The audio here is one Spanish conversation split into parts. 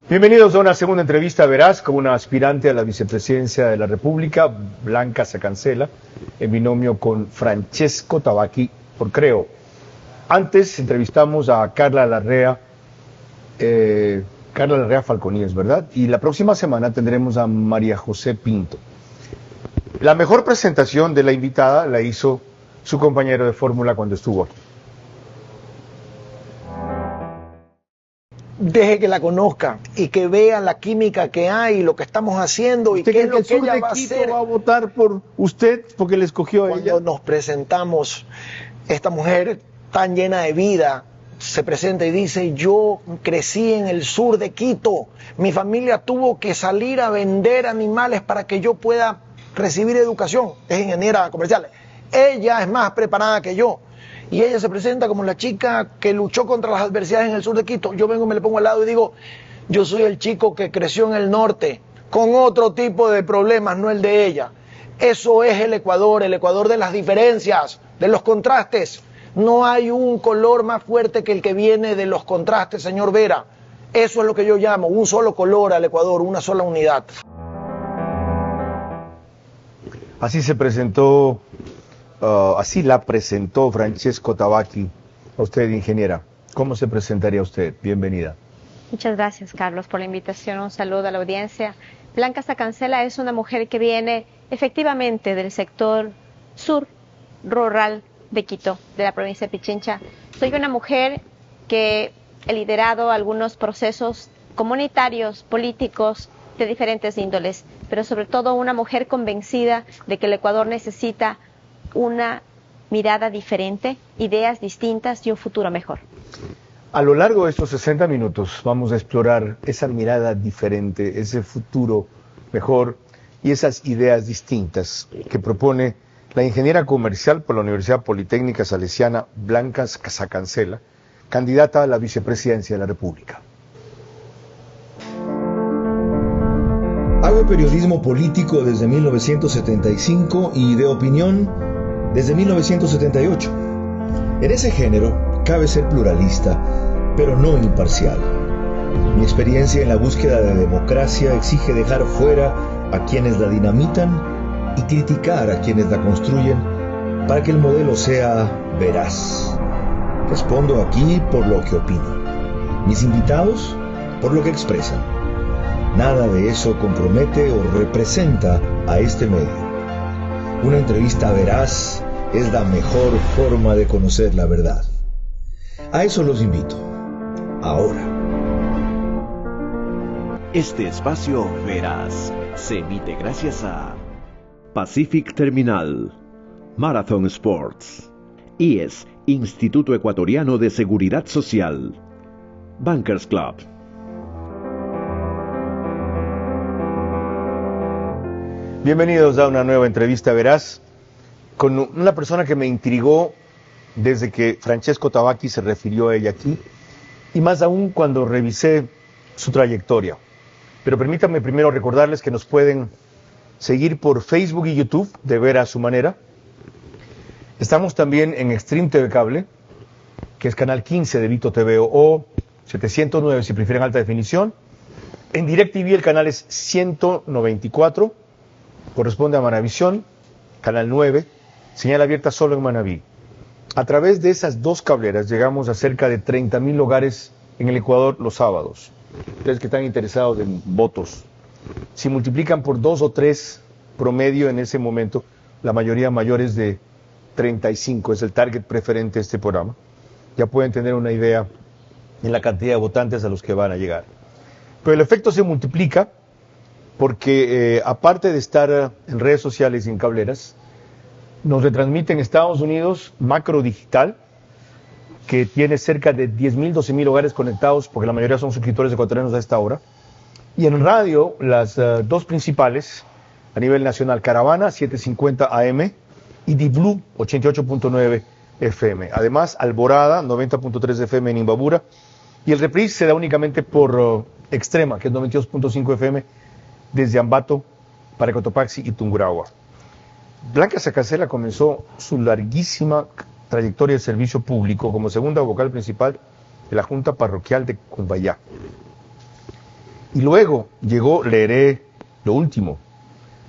Bienvenidos a una segunda entrevista veraz con una aspirante a la vicepresidencia de la República, Blanca Sacancela, en binomio con Francesco Tabacchi por Creo. Antes entrevistamos a Carla Larrea Falconíes, ¿verdad? Y la próxima semana tendremos a María José Pinto. La mejor presentación de la invitada la hizo su compañero de fórmula cuando estuvo aquí. Deje que la conozca y que vea la química que hay, lo que estamos haciendo y qué es lo que ella va a hacer. ¿Va a votar por usted porque le escogió a ella? Cuando nos presentamos, esta mujer tan llena de vida se presenta y dice: yo crecí en el sur de Quito, mi familia tuvo que salir a vender animales para que yo pueda recibir educación. Es ingeniera comercial. Ella es más preparada que yo. Y ella se presenta como la chica que luchó contra las adversidades en el sur de Quito. Yo vengo y me le pongo al lado y digo: yo soy el chico que creció en el norte, con otro tipo de problemas, no el de ella. Eso es el Ecuador de las diferencias, de los contrastes. No hay un color más fuerte que el que viene de los contrastes, señor Vera. Eso es lo que yo llamo un solo color al Ecuador, una sola unidad. Así se presentó... así la presentó Francesco Tabacchi a usted, ingeniera. ¿Cómo se presentaría usted? Bienvenida. Muchas gracias, Carlos, por la invitación. Un saludo a la audiencia. Blanca Sacancela es una mujer que viene efectivamente del sector sur rural de Quito, de la provincia de Pichincha. Soy una mujer que he liderado algunos procesos comunitarios, políticos, de diferentes índoles, pero sobre todo una mujer convencida de que el Ecuador necesita una mirada diferente, ideas distintas y un futuro mejor. A lo largo de estos 60 minutos vamos a explorar esa mirada diferente, ese futuro mejor y esas ideas distintas que propone la ingeniera comercial por la Universidad Politécnica Salesiana, Blanca Sacancela, candidata a la vicepresidencia de la República. Hago periodismo político desde 1975 y de opinión desde 1978. En ese género cabe ser pluralista, pero no imparcial. Mi experiencia en la búsqueda de democracia exige dejar fuera a quienes la dinamitan y criticar a quienes la construyen para que el modelo sea veraz. Respondo aquí por lo que opino. Mis invitados por lo que expresan. Nada de eso compromete o representa a este medio. Una entrevista veraz es la mejor forma de conocer la verdad. A eso los invito. Ahora. Este espacio veraz se emite gracias a Pacific Terminal, Marathon Sports, IES, Instituto Ecuatoriano de Seguridad Social, Bankers Club. Bienvenidos a una nueva entrevista veraz con una persona que me intrigó desde que Francesco Tabacchi se refirió a ella aquí y más aún cuando revisé su trayectoria. Pero permítanme primero recordarles que nos pueden seguir por Facebook y YouTube de Vera a su manera. Estamos también en Extreme TV Cable, que es canal 15 de Vito TV o 709 si prefieren alta definición. En DirecTV el canal es 194. Corresponde a Manavisión, canal 9, señal abierta solo en Manaví. A través de esas dos cableras llegamos a cerca de 30.000 hogares en el Ecuador los sábados. Ustedes que están interesados en votos, si multiplican por 2 o 3 promedio en ese momento, la mayoría mayores de 35, es el target preferente de este programa, ya pueden tener una idea de la cantidad de votantes a los que van a llegar. Pero el efecto se multiplica porque aparte de estar en redes sociales y en cableras, nos retransmite en Estados Unidos Macro Digital, que tiene cerca de 10.000, 12.000 hogares conectados, porque la mayoría son suscriptores ecuatorianos a esta hora. Y en radio, las dos principales, a nivel nacional, Caravana 750 AM y Di-Blue 88.9 FM. Además, Alborada 90.3 FM en Imbabura. Y el reprise se da únicamente por Extrema, que es 92.5 FM, desde Ambato para Cotopaxi y Tungurahua. Blanca Sacancela comenzó su larguísima trayectoria de servicio público como segunda vocal principal de la Junta Parroquial de Cumbayá. Y luego llegó, leeré lo último,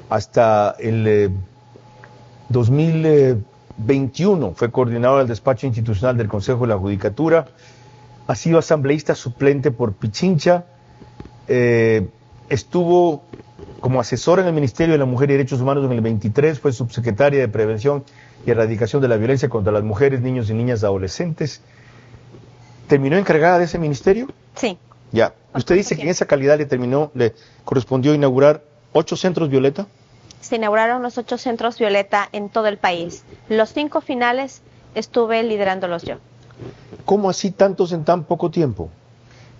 hasta el 2021 fue coordinador del despacho institucional del Consejo de la Judicatura, ha sido asambleísta suplente por Pichincha, estuvo como asesora en el Ministerio de la Mujer y Derechos Humanos en el 23, fue subsecretaria de Prevención y Erradicación de la Violencia contra las Mujeres, Niños y Niñas Adolescentes. ¿Terminó encargada de ese ministerio? Sí. Ya. ¿Usted dice que en esa calidad le correspondió inaugurar 8 centros Violeta? Se inauguraron los 8 centros Violeta en todo el país. Los 5 finales estuve liderándolos yo. ¿Cómo así tantos en tan poco tiempo?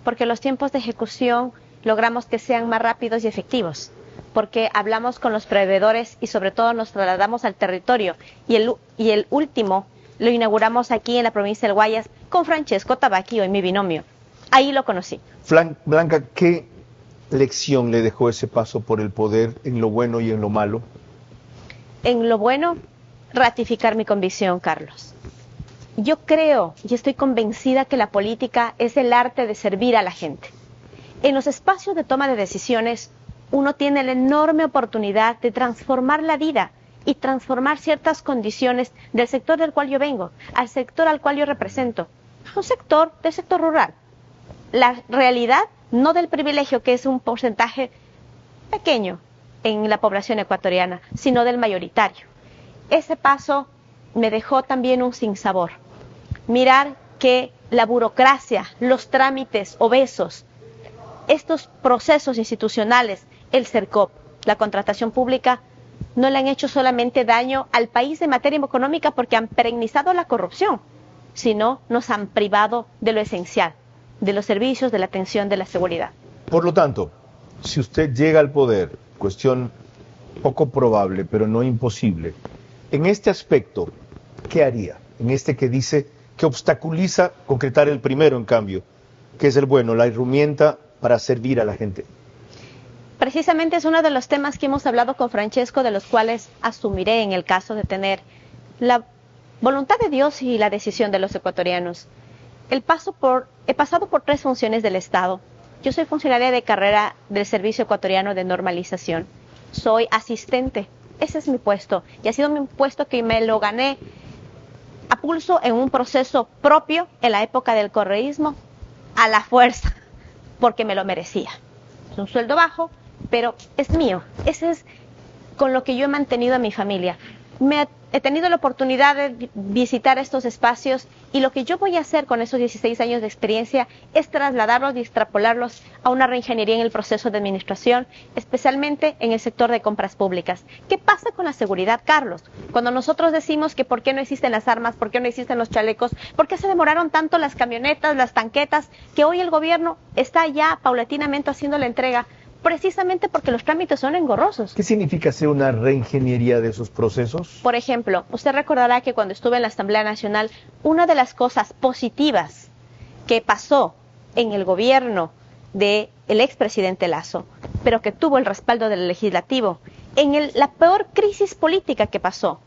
Porque los tiempos de ejecución logramos que sean más rápidos y efectivos. Porque hablamos con los proveedores y sobre todo nos trasladamos al territorio. Y el último lo inauguramos aquí en la provincia del Guayas con Francesco Tabacchi, hoy mi binomio. Ahí lo conocí. Blanca, ¿qué lección le dejó ese paso por el poder en lo bueno y en lo malo? En lo bueno, ratificar mi convicción, Carlos. Yo creo y estoy convencida que la política es el arte de servir a la gente. En los espacios de toma de decisiones, uno tiene la enorme oportunidad de transformar la vida y transformar ciertas condiciones del sector del cual yo vengo, al sector al cual yo represento, un sector del sector rural. La realidad, no del privilegio, que es un porcentaje pequeño en la población ecuatoriana, sino del mayoritario. Ese paso me dejó también un sinsabor. Mirar que la burocracia, los trámites obesos, estos procesos institucionales, el CERCOP, la contratación pública, no le han hecho solamente daño al país en materia económica porque han perennizado la corrupción, sino nos han privado de lo esencial, de los servicios, de la atención, de la seguridad. Por lo tanto, si usted llega al poder, cuestión poco probable, pero no imposible, en este aspecto, ¿qué haría? En este que dice que obstaculiza concretar el primero, en cambio, que es el bueno, la herramienta para servir a la gente. Precisamente es uno de los temas que hemos hablado con Francesco, de los cuales asumiré en el caso de tener la voluntad de Dios y la decisión de los ecuatorianos. He pasado por 3 funciones del Estado. Yo soy funcionaria de carrera del Servicio Ecuatoriano de Normalización. Soy asistente. Ese es mi puesto. Y ha sido mi puesto que me lo gané a pulso en un proceso propio en la época del correísmo, a la fuerza, porque me lo merecía. Es un sueldo bajo, pero es mío. Ese es con lo que yo he mantenido a mi familia. He tenido la oportunidad de visitar estos espacios y lo que yo voy a hacer con esos 16 años de experiencia es trasladarlos y extrapolarlos a una reingeniería en el proceso de administración, especialmente en el sector de compras públicas. ¿Qué pasa con la seguridad, Carlos? Cuando nosotros decimos que por qué no existen las armas, por qué no existen los chalecos, por qué se demoraron tanto las camionetas, las tanquetas, que hoy el gobierno está ya paulatinamente haciendo la entrega, precisamente porque los trámites son engorrosos. ¿Qué significa hacer una reingeniería de esos procesos? Por ejemplo, usted recordará que cuando estuve en la Asamblea Nacional, una de las cosas positivas que pasó en el gobierno del expresidente Lasso, pero que tuvo el respaldo del legislativo, la peor crisis política que pasó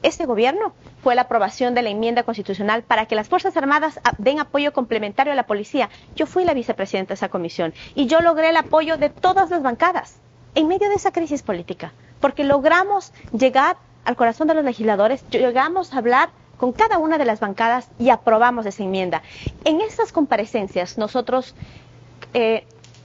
ese gobierno fue la aprobación de la enmienda constitucional para que las Fuerzas Armadas den apoyo complementario a la policía. Yo fui la vicepresidenta de esa comisión y yo logré el apoyo de todas las bancadas en medio de esa crisis política, porque logramos llegar al corazón de los legisladores, llegamos a hablar con cada una de las bancadas y aprobamos esa enmienda. En estas comparecencias nosotros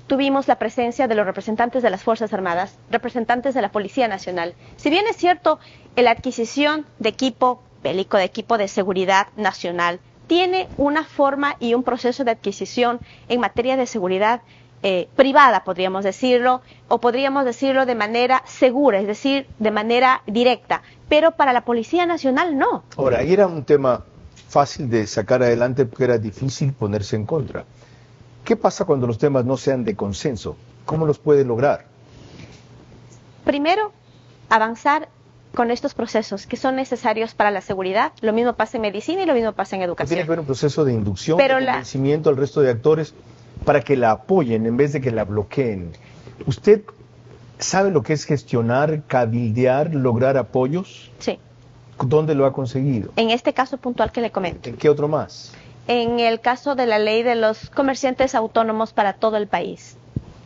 tuvimos la presencia de los representantes de las Fuerzas Armadas, representantes de la Policía Nacional. Si bien es cierto, la adquisición de equipo bélico, de equipo de seguridad nacional, tiene una forma y un proceso de adquisición en materia de seguridad privada, podríamos decirlo, o podríamos decirlo de manera segura, es decir, de manera directa, pero para la Policía Nacional no. Ahora, ahí era un tema fácil de sacar adelante porque era difícil ponerse en contra. ¿Qué pasa cuando los temas no sean de consenso? ¿Cómo los puede lograr? Primero, avanzar con estos procesos que son necesarios para la seguridad. Lo mismo pasa en medicina y lo mismo pasa en educación. Tiene que haber un proceso de inducción, de convencimiento al resto de actores para que la apoyen en vez de que la bloqueen. ¿Usted sabe lo que es gestionar, cabildear, lograr apoyos? Sí. ¿Dónde lo ha conseguido? En este caso puntual que le comento. ¿En qué otro más? En el caso de la ley de los comerciantes autónomos para todo el país.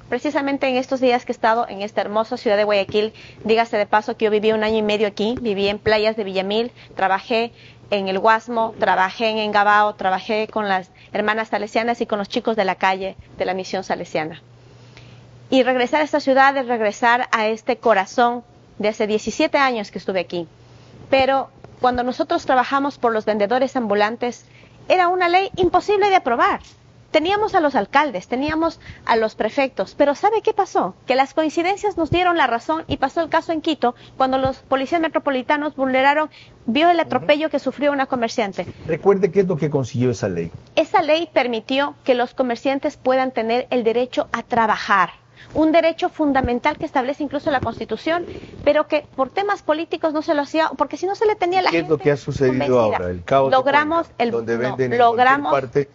precisamente en estos días que he estado en esta hermosa ciudad de Guayaquil, dígase de paso que yo viví 1 año y medio aquí, viví en playas de Villamil, trabajé en el Guasmo, trabajé en Engabao, trabajé con las hermanas salesianas y con los chicos de la calle de la misión salesiana. Y regresar a esta ciudad es regresar a este corazón de hace 17 años que estuve aquí. Pero cuando nosotros trabajamos por los vendedores ambulantes, era una ley imposible de aprobar. Teníamos a los alcaldes, teníamos a los prefectos, pero ¿sabe qué pasó? Que las coincidencias nos dieron la razón y pasó el caso en Quito, cuando los policías metropolitanos vio el atropello que sufrió una comerciante. Recuerde qué es lo que consiguió esa ley. Esa ley permitió que los comerciantes puedan tener el derecho a trabajar. Un derecho fundamental que establece incluso la Constitución, pero que por temas políticos no se lo hacía, porque si no se le tenía la gente. ¿Qué es lo que ha sucedido convencida? ahora? El caos logramos de Cuenca, donde venden en cualquier parte,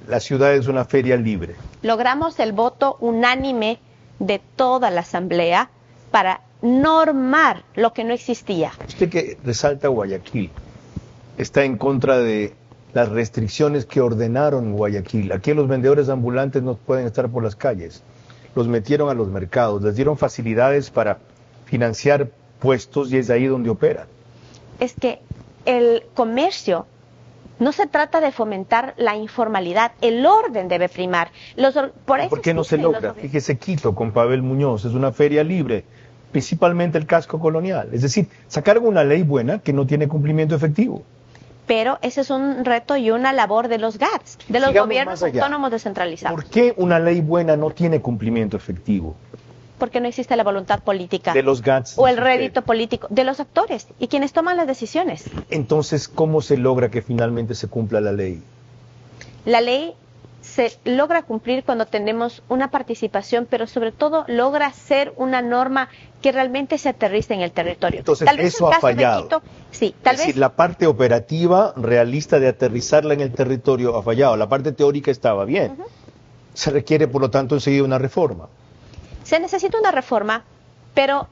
la ciudad es una feria libre. Logramos el voto unánime de toda la Asamblea para normar lo que no existía. Usted que resalta Guayaquil, está en contra de las restricciones que ordenaron Guayaquil. Aquí los vendedores ambulantes no pueden estar por las calles. Los metieron a los mercados, les dieron facilidades para financiar puestos y es ahí donde operan. Es que el comercio no se trata de fomentar la informalidad, el orden debe primar. ¿Por qué no se logra? Fíjese, Quito con Pavel Muñoz es una feria libre, principalmente el casco colonial. Es decir, sacaron una ley buena que no tiene cumplimiento efectivo. Pero ese es un reto y una labor de los GATS, de los gobiernos autónomos descentralizados. ¿Por qué una ley buena no tiene cumplimiento efectivo? Porque no existe la voluntad política. De los GATS. O el rédito político, de los actores y quienes toman las decisiones. Entonces, ¿cómo se logra que finalmente se cumpla la ley? La ley se logra cumplir cuando tenemos una participación, pero sobre todo logra ser una norma que realmente se aterrice en el territorio. Entonces, tal vez eso ha fallado. Quito, sí, tal es decir, la parte operativa, realista de aterrizarla en el territorio ha fallado. La parte teórica estaba bien. Se requiere, por lo tanto, enseguida una reforma. Se necesita una reforma, pero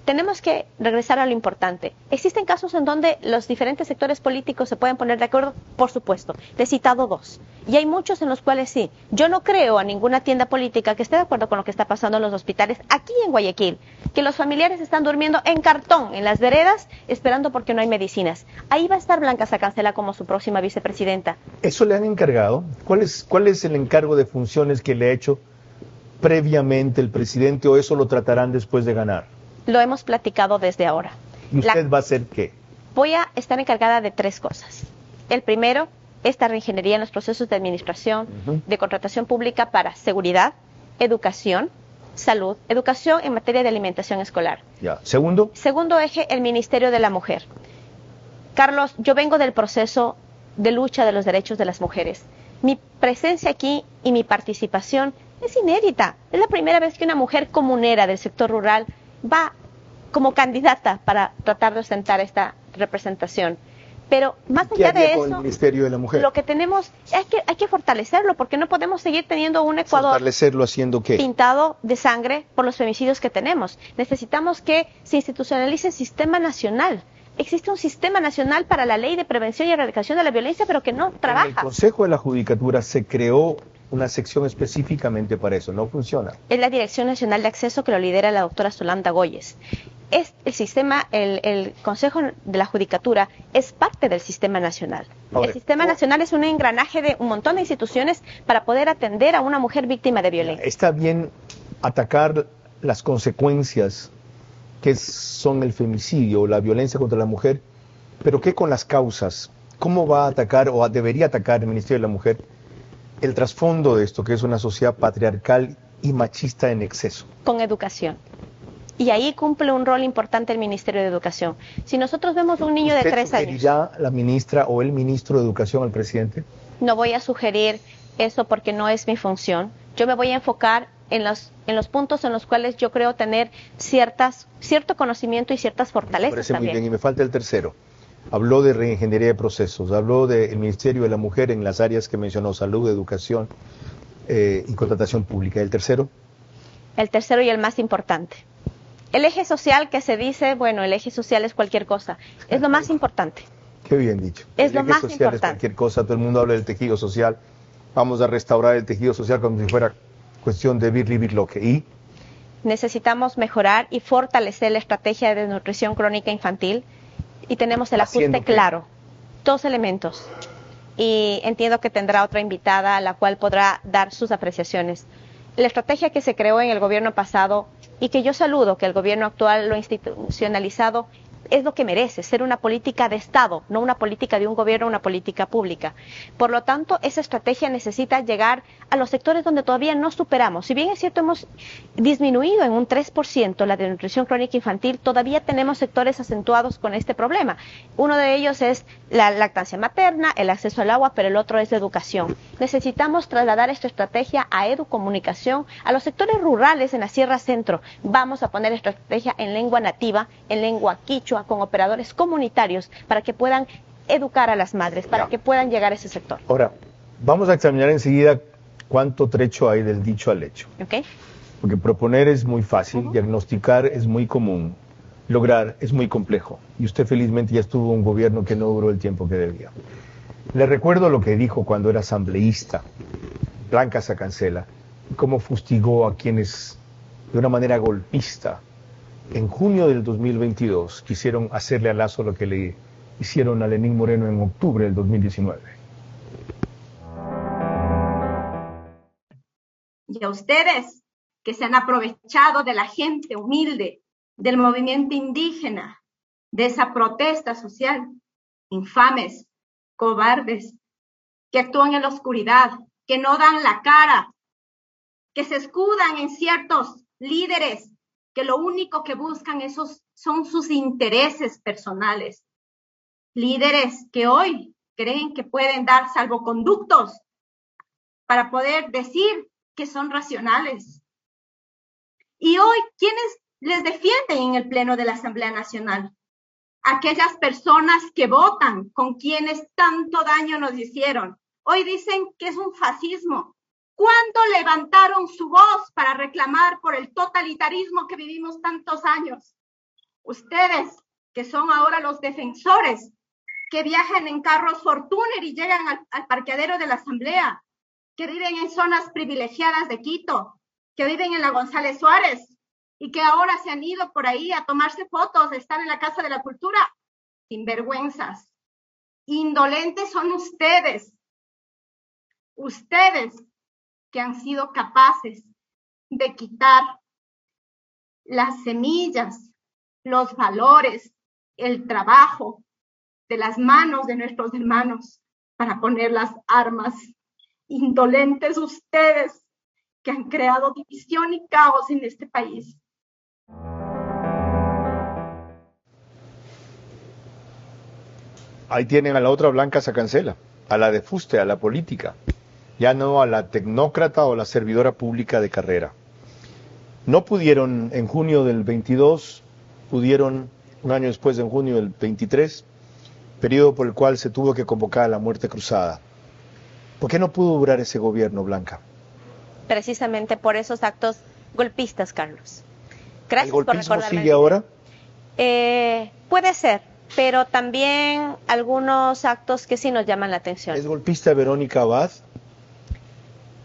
tenemos que regresar a lo importante. ¿Existen casos en donde los diferentes sectores políticos se pueden poner de acuerdo? Por supuesto. Te he citado 2. Y hay muchos en los cuales sí. Yo no creo a ninguna tienda política que esté de acuerdo con lo que está pasando en los hospitales aquí en Guayaquil, que los familiares están durmiendo en cartón, en las veredas, esperando porque no hay medicinas. Ahí va a estar Blanca Sacancela como su próxima vicepresidenta. ¿Eso le han encargado? ¿Cuál es el encargo de funciones que le ha hecho previamente el presidente o eso lo tratarán después de ganar? Lo hemos platicado desde ahora. ¿Y usted va a hacer qué? Voy a estar encargada de 3 cosas. El primero, esta reingeniería en los procesos de administración, de contratación pública para seguridad, educación, salud, educación en materia de alimentación escolar. Ya. ¿Segundo? Segundo eje, el Ministerio de la Mujer. Carlos, yo vengo del proceso de lucha de los derechos de las mujeres. Mi presencia aquí y mi participación es inédita. Es la primera vez que una mujer comunera del sector rural va como candidata para tratar de ostentar esta representación. Pero más allá de eso, el Ministerio de la Mujer? Lo que tenemos hay que fortalecerlo, porque no podemos seguir teniendo un Ecuador ¿fortalecerlo haciendo qué? Pintado de sangre por los femicidios que tenemos. Necesitamos que se institucionalice el sistema nacional. Existe un sistema nacional para la ley de prevención y erradicación de la violencia, pero que no trabaja. En el Consejo de la Judicatura se creó una sección específicamente para eso, no funciona. Es la Dirección Nacional de Acceso que lo lidera la doctora Solanda Goyes. Es el sistema, el Consejo de la Judicatura es parte del sistema nacional. El sistema nacional es un engranaje de un montón de instituciones para poder atender a una mujer víctima de violencia. Está bien atacar las consecuencias que son el femicidio o la violencia contra la mujer, pero ¿qué con las causas? ¿Cómo va a atacar o debería atacar el Ministerio de la Mujer el trasfondo de esto, que es una sociedad patriarcal y machista en exceso? Con educación. Y ahí cumple un rol importante el Ministerio de Educación. Si nosotros vemos un niño de 3 años... ¿Usted sugeriría la ministra o el ministro de Educación al presidente? No voy a sugerir eso porque no es mi función. Yo me voy a enfocar en los puntos en los cuales yo creo tener cierto conocimiento y ciertas fortalezas. Me parece también. muy bien, y me falta el tercero. Habló de reingeniería de procesos, habló del Ministerio de la Mujer en las áreas que mencionó, salud, educación y contratación pública. ¿El tercero? El tercero y el más importante. El eje social, que se dice, bueno, el eje social es cualquier cosa, es lo más importante. Qué bien dicho. Es lo más importante. El eje social es cualquier cosa, todo el mundo habla del tejido social. Vamos a restaurar el tejido social como si fuera cuestión de birlibirloque. ¿Y? Necesitamos mejorar y fortalecer la estrategia de desnutrición crónica infantil y tenemos el ajuste claro. 2 elementos. Y entiendo que tendrá otra invitada a la cual podrá dar sus apreciaciones. La estrategia que se creó en el gobierno pasado y que yo saludo que el gobierno actual lo ha institucionalizado es lo que merece, ser una política de Estado, no una política de un gobierno, una política pública. Por lo tanto, esa estrategia necesita llegar a los sectores donde todavía no superamos. Si bien es cierto, hemos disminuido en un 3% la desnutrición crónica infantil, todavía tenemos sectores acentuados con este problema. Uno de ellos es la lactancia materna, el acceso al agua, pero el otro es la educación. Necesitamos trasladar esta estrategia a educomunicación, a los sectores rurales en la Sierra Centro. Vamos a poner esta estrategia en lengua nativa, en lengua quichua, con operadores comunitarios para que puedan educar a las madres, para que puedan llegar a ese sector. Ahora, vamos a examinar enseguida cuánto trecho hay del dicho al hecho. Okay. Porque proponer es muy fácil, diagnosticar es muy común, lograr es muy complejo. Y usted felizmente ya estuvo en un gobierno que no duró el tiempo que debía. Le recuerdo lo que dijo cuando era asambleísta, Blanca Sacancela, y cómo fustigó a quienes de una manera golpista en junio del 2022 quisieron hacerle a Lazo lo que le hicieron a Lenín Moreno en octubre del 2019. Y a ustedes que se han aprovechado de la gente humilde, del movimiento indígena, de esa protesta social, infames, cobardes, que actúan en la oscuridad, que no dan la cara, que se escudan en ciertos líderes que lo único que buscan son sus intereses personales. Líderes que hoy creen que pueden dar salvoconductos para poder decir que son racionales. Y hoy, ¿quiénes les defienden en el Pleno de la Asamblea Nacional? Aquellas personas que votan con quienes tanto daño nos hicieron. Hoy dicen que es un fascismo. ¿Cuándo levantaron su voz para reclamar por el totalitarismo que vivimos tantos años? Ustedes, que son ahora los defensores, que viajan en carros Fortuner y llegan al parqueadero de la Asamblea, que viven en zonas privilegiadas de Quito, que viven en la González Suárez y que ahora se han ido por ahí a tomarse fotos, de estar en la Casa de la Cultura. Sinvergüenzas. Indolentes son ustedes. Ustedes que han sido capaces de quitar las semillas, los valores, el trabajo de las manos de nuestros hermanos para poner las armas. Indolentes ustedes que han creado división y caos en este país. Ahí tienen a la otra Blanca Sacancela, a la de fuste, a la política. Ya no a la tecnócrata o la servidora pública de carrera. No pudieron en junio del 22, pudieron un año después, en junio del 23, periodo por el cual se tuvo que convocar a la muerte cruzada. ¿Por qué no pudo durar ese gobierno, Blanca? Precisamente por esos actos golpistas, Carlos. Gracias. ¿El golpismo por recordarme. sigue ahora? Puede ser, pero también algunos actos que sí nos llaman la atención. ¿Es golpista Verónica Abad?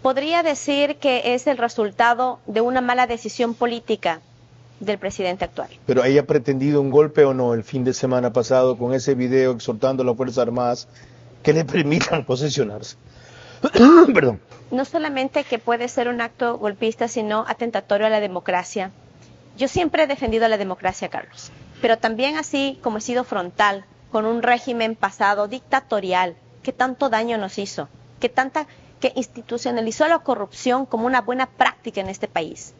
Podría decir que es el resultado de una mala decisión política del presidente actual. ¿Pero ella ha pretendido un golpe o no el fin de semana pasado con ese video exhortando a las Fuerzas Armadas que le permitan posesionarse? Perdón. No solamente que puede ser un acto golpista, sino atentatorio a la democracia. Yo siempre he defendido a la democracia, Carlos, pero también así como he sido frontal con un régimen pasado dictatorial que tanto daño nos hizo, que institucionalizó la corrupción como una buena práctica en este país.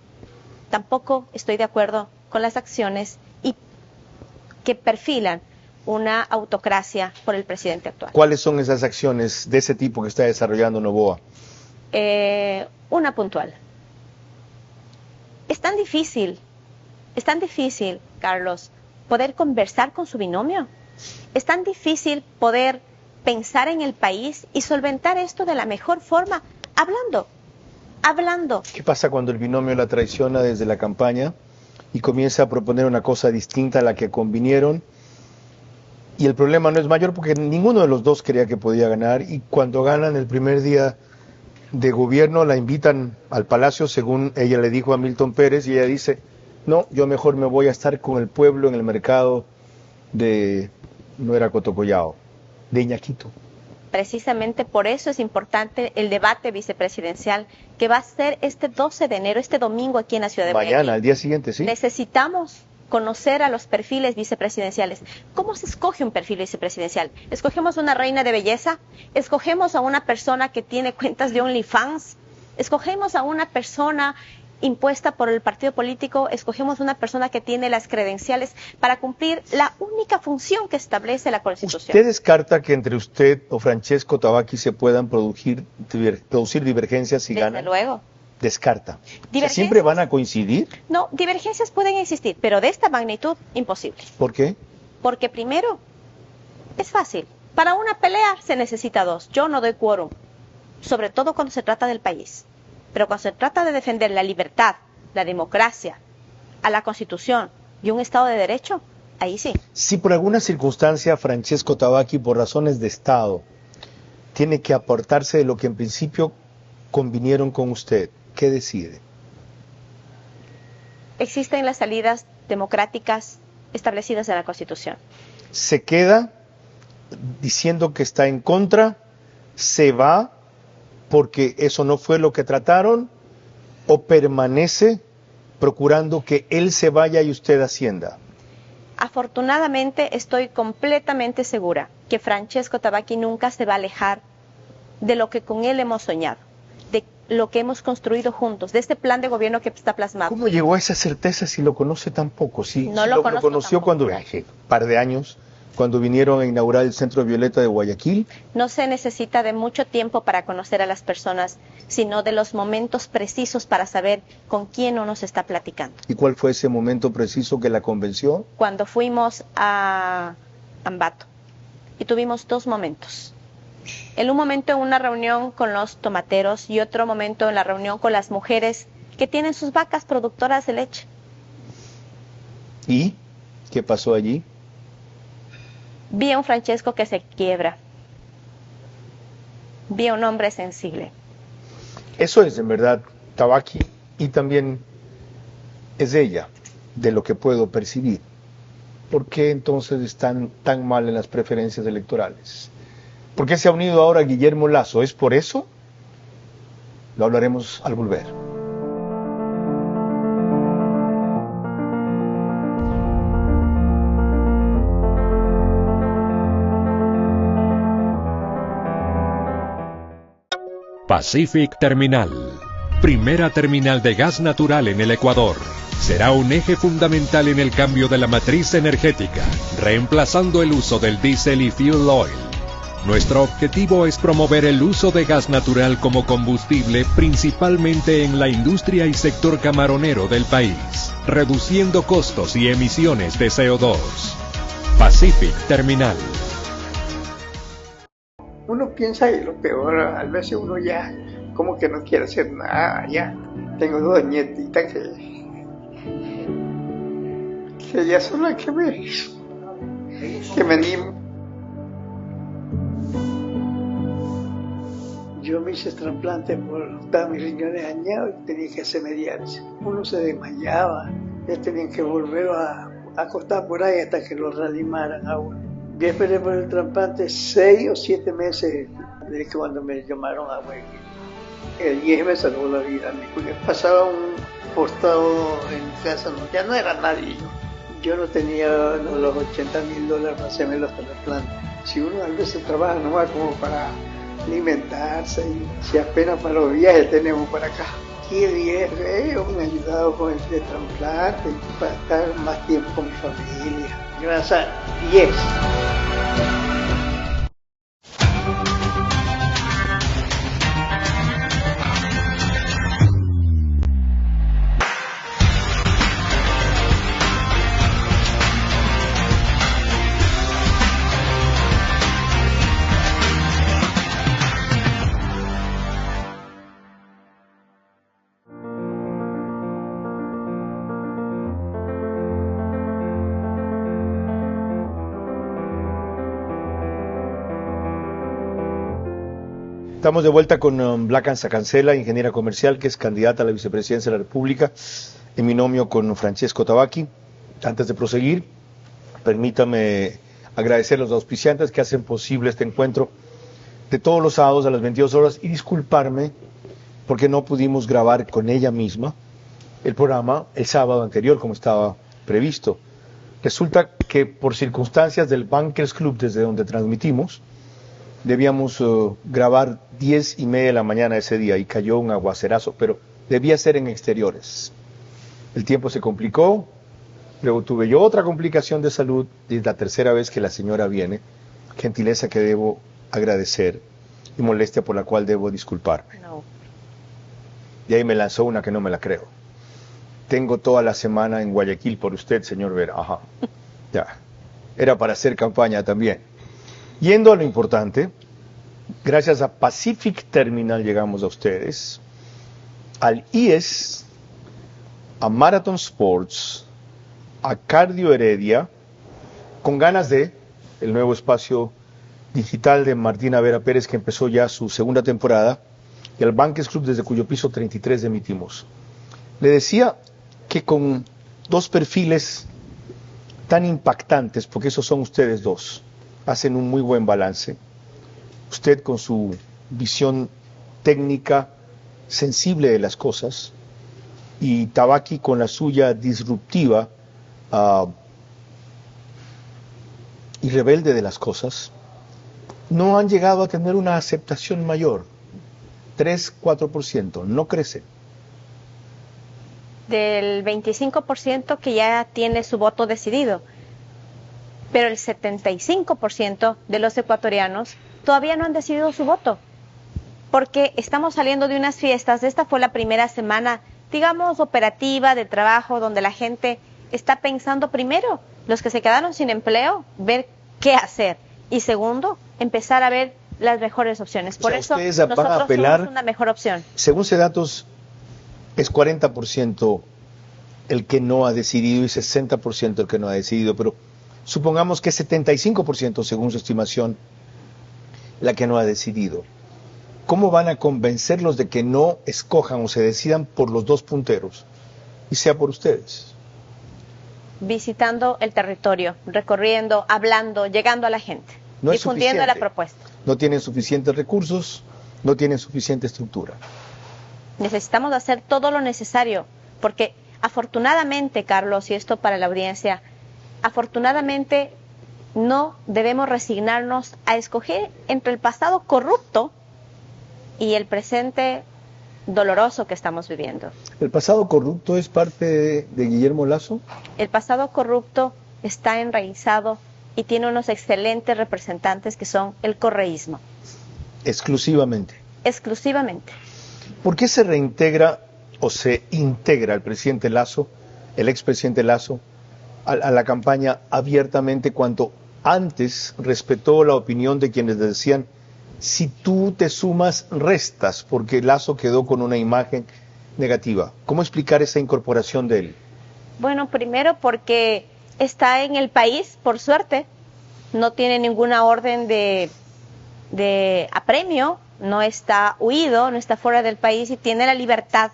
Tampoco estoy de acuerdo con las acciones y que perfilan una autocracia por el presidente actual. ¿Cuáles son esas acciones de ese tipo que está desarrollando Noboa? Una puntual. Es tan difícil, Carlos, poder conversar con su binomio. Es tan difícil poder pensar en el país y solventar esto de la mejor forma, hablando. ¿Qué pasa cuando el binomio la traiciona desde la campaña y comienza a proponer una cosa distinta a la que convinieron? Y el problema no es mayor porque ninguno de los dos creía que podía ganar y cuando ganan el primer día de gobierno la invitan al palacio, según ella le dijo a Milton Pérez, y ella dice, no, yo mejor me voy a estar con el pueblo en el mercado de, no era Cotocollao, de Iñaquito. Precisamente por eso es importante el debate vicepresidencial que va a ser este 12 de enero, este domingo aquí en la ciudad de Guayaquil. Mañana, al día siguiente, sí. Necesitamos conocer a los perfiles vicepresidenciales. ¿Cómo se escoge un perfil vicepresidencial? ¿Escogemos una reina de belleza? ¿Escogemos a una persona que tiene cuentas de OnlyFans? ¿Escogemos a una persona impuesta por el partido político? ¿Escogemos una persona que tiene las credenciales para cumplir la única función que establece la Constitución? ¿Usted descarta que entre usted o Francesco Tabaqui se puedan producir divergencias si ganan? Desde luego. Descarta. O sea, ¿siempre van a coincidir? No, divergencias pueden existir, pero de esta magnitud, imposible. ¿Por qué? Porque primero, es fácil. Para una pelea se necesita dos. Yo no doy quórum, sobre todo cuando se trata del país. Pero cuando se trata de defender la libertad, la democracia, a la Constitución y un Estado de Derecho, ahí sí. Si por alguna circunstancia Francesco Tabaqui, por razones de Estado, tiene que apartarse de lo que en principio convinieron con usted, ¿qué decide? Existen las salidas democráticas establecidas en la Constitución. ¿Se queda diciendo que está en contra? ¿Se va porque eso no fue lo que trataron? ¿O permanece procurando que él se vaya y usted ascienda? Afortunadamente estoy completamente segura que Francesco Tabaqui nunca se va a alejar de lo que con él hemos soñado, de lo que hemos construido juntos, de este plan de gobierno que está plasmado. ¿Cómo llegó a esa certeza si lo conoce tan poco? Si No lo conoció tampoco. cuando, hace un par de años, cuando vinieron a inaugurar el Centro Violeta de Guayaquil. No se necesita de mucho tiempo para conocer a las personas, sino de los momentos precisos para saber con quién uno se está platicando. ¿Y cuál fue ese momento preciso que la convenció? Cuando fuimos a Ambato y tuvimos dos momentos. En un momento en una reunión con los tomateros y otro momento en la reunión con las mujeres que tienen sus vacas productoras de leche. ¿Y qué pasó allí? Vi a un Francesco que se quiebra. Vi a un hombre sensible. Eso es en verdad Tabaqui, y también es ella, de lo que puedo percibir. ¿Por qué entonces están tan mal en las preferencias electorales? ¿Por qué se ha unido ahora Guillermo Lasso? ¿Es por eso? Lo hablaremos al volver. Pacific Terminal, primera terminal de gas natural en el Ecuador. Será un eje fundamental en el cambio de la matriz energética, reemplazando el uso del diésel y fuel oil. Nuestro objetivo es promover el uso de gas natural como combustible principalmente en la industria y sector camaronero del país, reduciendo costos y emisiones de CO2. Pacific Terminal. Uno piensa y lo peor, a veces uno ya como que no quiere hacer nada, ya. Tengo dos nietitas que ya son las que me animan. Yo me hice trasplante por todos mis riñones dañados y tenía que hacerme diálisis. Uno se desmayaba, ya tenían que volver a acostar por ahí hasta que lo reanimaran a uno. Yo esperé por el trasplante 6 o 7 meses desde cuando me llamaron a Guayaquil. El IES me salvó la vida, porque pasaba un postado en casa, ya no era nadie. Yo no tenía los $80,000 para hacerme los trasplantes. Si uno a veces trabaja nomás como para alimentarse, y si apenas para los viajes tenemos para acá. Y el IES me ha ayudado con el trasplante para estar más tiempo con mi familia. Gracias a IES. Estamos de vuelta con Blanca Cancela, ingeniera comercial, que es candidata a la vicepresidencia de la República, en binomio con Francesco Tabacchi. Antes de proseguir, permítame agradecer a los auspiciantes que hacen posible este encuentro de todos los sábados a las 22 horas y disculparme porque no pudimos grabar con ella misma el programa el sábado anterior como estaba previsto. Resulta que por circunstancias del Bankers Club desde donde transmitimos, debíamos grabar 10:30 de la mañana ese día y cayó un aguacerazo, pero debía ser en exteriores. El tiempo se complicó, luego tuve yo otra complicación de salud y es la tercera vez que la señora viene, gentileza que debo agradecer y molestia por la cual debo disculparme. No. Y ahí me lanzó una que no me la creo. Tengo toda la semana en Guayaquil por usted, señor Vera. Ajá, ya. Era para hacer campaña también. Yendo a lo importante, gracias a Pacific Terminal llegamos a ustedes, al IES, a Marathon Sports, a Cardio Heredia, con ganas de el nuevo espacio digital de Martina Vera Pérez, que empezó ya su segunda temporada, y al Bankers Club, desde cuyo piso 33 emitimos. Le decía que con dos perfiles tan impactantes, porque esos son ustedes dos, hacen un muy buen balance. Usted con su visión técnica, sensible de las cosas, y Tabacchi con la suya disruptiva y rebelde de las cosas, no han llegado a tener una aceptación mayor. 3-4%, no crece. Del 25% que ya tiene su voto decidido. Pero el 75% de los ecuatorianos todavía no han decidido su voto, porque estamos saliendo de unas fiestas. Esta fue la primera semana, digamos, operativa de trabajo, donde la gente está pensando primero, los que se quedaron sin empleo, ver qué hacer, y segundo, empezar a ver las mejores opciones. Por eso nosotros somos una mejor opción. Según datos, es 40% el que no ha decidido y 60% el que no ha decidido, pero supongamos que es 75%, según su estimación, la que no ha decidido. ¿Cómo van a convencerlos de que no escojan o se decidan por los dos punteros y sea por ustedes? Visitando el territorio, recorriendo, hablando, llegando a la gente, no difundiendo la propuesta. No tienen suficientes recursos, no tienen suficiente estructura. Necesitamos hacer todo lo necesario, porque afortunadamente, Carlos, y esto para la audiencia, afortunadamente no debemos resignarnos a escoger entre el pasado corrupto y el presente doloroso que estamos viviendo. ¿El pasado corrupto es parte de Guillermo Lasso? El pasado corrupto está enraizado y tiene unos excelentes representantes que son el correísmo. Exclusivamente. Exclusivamente. ¿Por qué se reintegra o se integra el presidente Lasso, el expresidente Lasso, a la campaña abiertamente cuanto antes respetó la opinión de quienes decían, si tú te sumas, restas, porque Lasso quedó con una imagen negativa? ¿Cómo explicar esa incorporación de él? Bueno, primero porque está en el país, por suerte, no tiene ninguna orden de apremio, no está huido, no está fuera del país y tiene la libertad,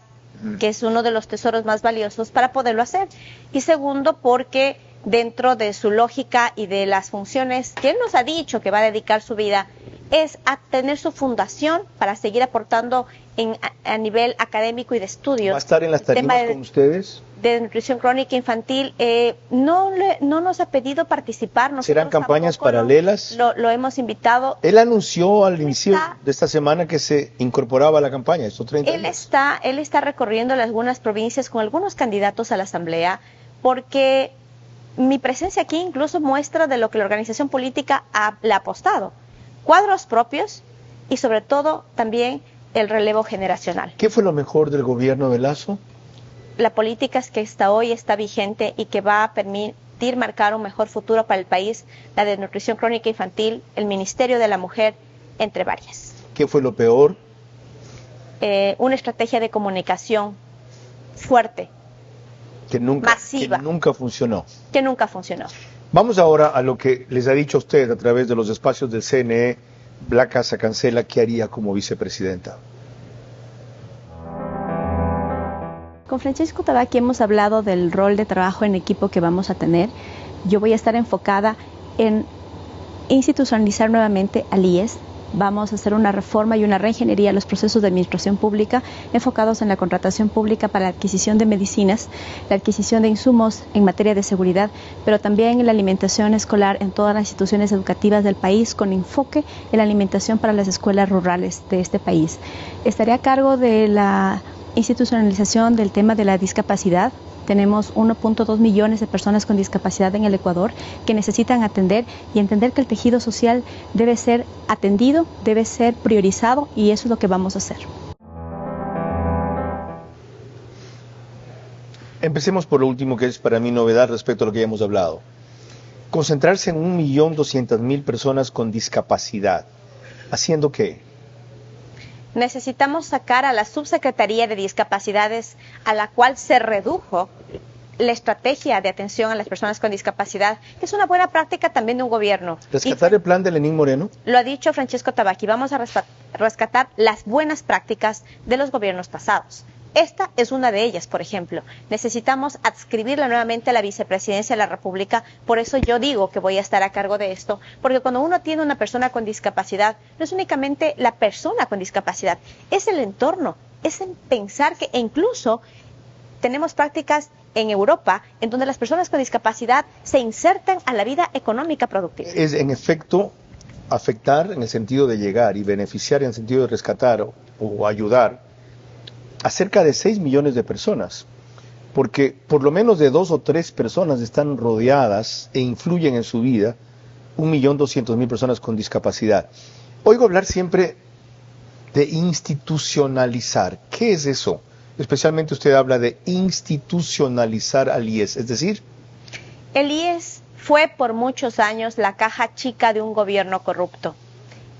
que es uno de los tesoros más valiosos para poderlo hacer. Y segundo, porque dentro de su lógica y de las funciones que él nos ha dicho que va a dedicar su vida, es a tener su fundación para seguir aportando a nivel académico y de estudios. ¿Va a estar en las tarimas con ustedes? De nutrición crónica infantil, no nos ha pedido participar. Nosotros ¿serán campañas paralelas? Lo hemos invitado. Él anunció al inicio de esta semana que se incorporaba a la campaña. Él está recorriendo algunas provincias con algunos candidatos a la asamblea, porque mi presencia aquí incluso muestra de lo que la organización política le ha apostado. Cuadros propios y sobre todo también el relevo generacional. ¿Qué fue lo mejor del gobierno de Lasso? La política es que hasta hoy está vigente y que va a permitir marcar un mejor futuro para el país, la de nutrición crónica infantil, el Ministerio de la Mujer, entre varias. ¿Qué fue lo peor? Una estrategia de comunicación fuerte, masiva, que nunca funcionó. Que nunca funcionó. Vamos ahora a lo que les ha dicho a usted a través de los espacios del CNE Blanca Cancela, ¿qué haría como vicepresidenta? Con Francesco Tabaqui hemos hablado del rol de trabajo en equipo que vamos a tener. Yo voy a estar enfocada en institucionalizar nuevamente al IES. Vamos a hacer una reforma y una reingeniería a los procesos de administración pública enfocados en la contratación pública para la adquisición de medicinas, la adquisición de insumos en materia de seguridad, pero también en la alimentación escolar en todas las instituciones educativas del país, con enfoque en la alimentación para las escuelas rurales de este país. Estaré a cargo de la institucionalización del tema de la discapacidad. Tenemos 1.2 millones de personas con discapacidad en el Ecuador que necesitan atender y entender que el tejido social debe ser atendido, debe ser priorizado, y eso es lo que vamos a hacer. Empecemos por lo último, que es para mí novedad respecto a lo que ya hemos hablado. Concentrarse en 1.200.000 personas con discapacidad. ¿Haciendo qué? Necesitamos sacar a la Subsecretaría de Discapacidades, a la cual se redujo la estrategia de atención a las personas con discapacidad, que es una buena práctica también de un gobierno. ¿Rescatar el plan de Lenín Moreno? Lo ha dicho Francesco Tabaqui, vamos a rescatar las buenas prácticas de los gobiernos pasados. Esta es una de ellas, por ejemplo. Necesitamos adscribirla nuevamente a la vicepresidencia de la República. Por eso yo digo que voy a estar a cargo de esto, porque cuando uno tiene una persona con discapacidad, no es únicamente la persona con discapacidad, es el entorno, es en pensar que incluso tenemos prácticas en Europa en donde las personas con discapacidad se insertan a la vida económica productiva. Es en efecto afectar en el sentido de llegar y beneficiar en el sentido de rescatar o ayudar a cerca de 6 millones de personas, porque por lo menos de 2 o 3 personas están rodeadas e influyen en su vida 1.200.000 personas con discapacidad. Oigo hablar siempre de institucionalizar. ¿Qué es eso? Especialmente usted habla de institucionalizar al IES, es decir... El IES fue por muchos años la caja chica de un gobierno corrupto.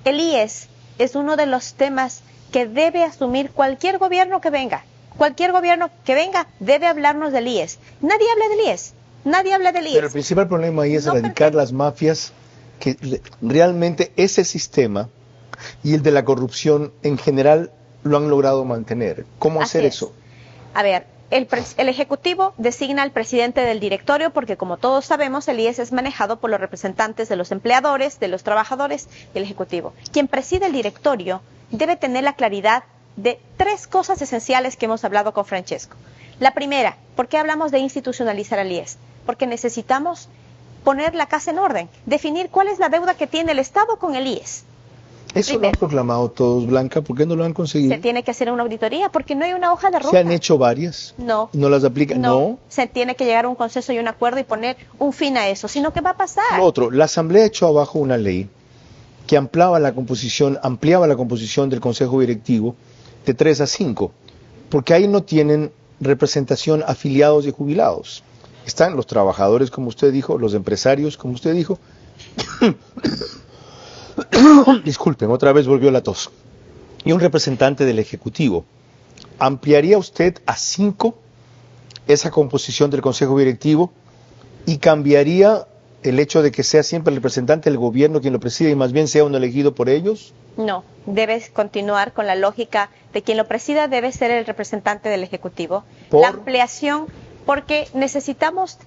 El IES es uno de los temas que debe asumir cualquier gobierno que venga. Cualquier gobierno que venga debe hablarnos del IES. Nadie habla del IES. Nadie habla del IES. Pero el principal problema ahí es erradicar las mafias, que realmente ese sistema y el de la corrupción en general lo han logrado mantener. ¿Cómo hacer eso? A ver, el Ejecutivo designa al presidente del directorio porque, como todos sabemos, el IES es manejado por los representantes de los empleadores, de los trabajadores y el Ejecutivo. Quien preside el directorio debe tener la claridad de 3 cosas esenciales que hemos hablado con Francesco. La primera, ¿por qué hablamos de institucionalizar al IES? Porque necesitamos poner la casa en orden, definir cuál es la deuda que tiene el Estado con el IES. Eso primero. Lo han proclamado todos, Blanca, ¿por qué no lo han conseguido? Se tiene que hacer una auditoría porque no hay una hoja de ruta. ¿Se han hecho varias? No. ¿No las aplican? No. Se tiene que llegar a un consenso y un acuerdo y poner un fin a eso, sino ¿qué va a pasar? Lo otro, la Asamblea echó abajo una ley que ampliaba la composición del Consejo Directivo de 3 a 5, porque ahí no tienen representación afiliados y jubilados. Están los trabajadores, como usted dijo, los empresarios, como usted dijo. Disculpen, otra vez volvió la tos. Y un representante del Ejecutivo. ¿Ampliaría usted a 5 esa composición del Consejo Directivo y cambiaría el hecho de que sea siempre el representante del gobierno quien lo preside y más bien sea uno elegido por ellos? No, debes continuar con la lógica de quien lo presida debe ser el representante del Ejecutivo. La ampliación, porque necesitamos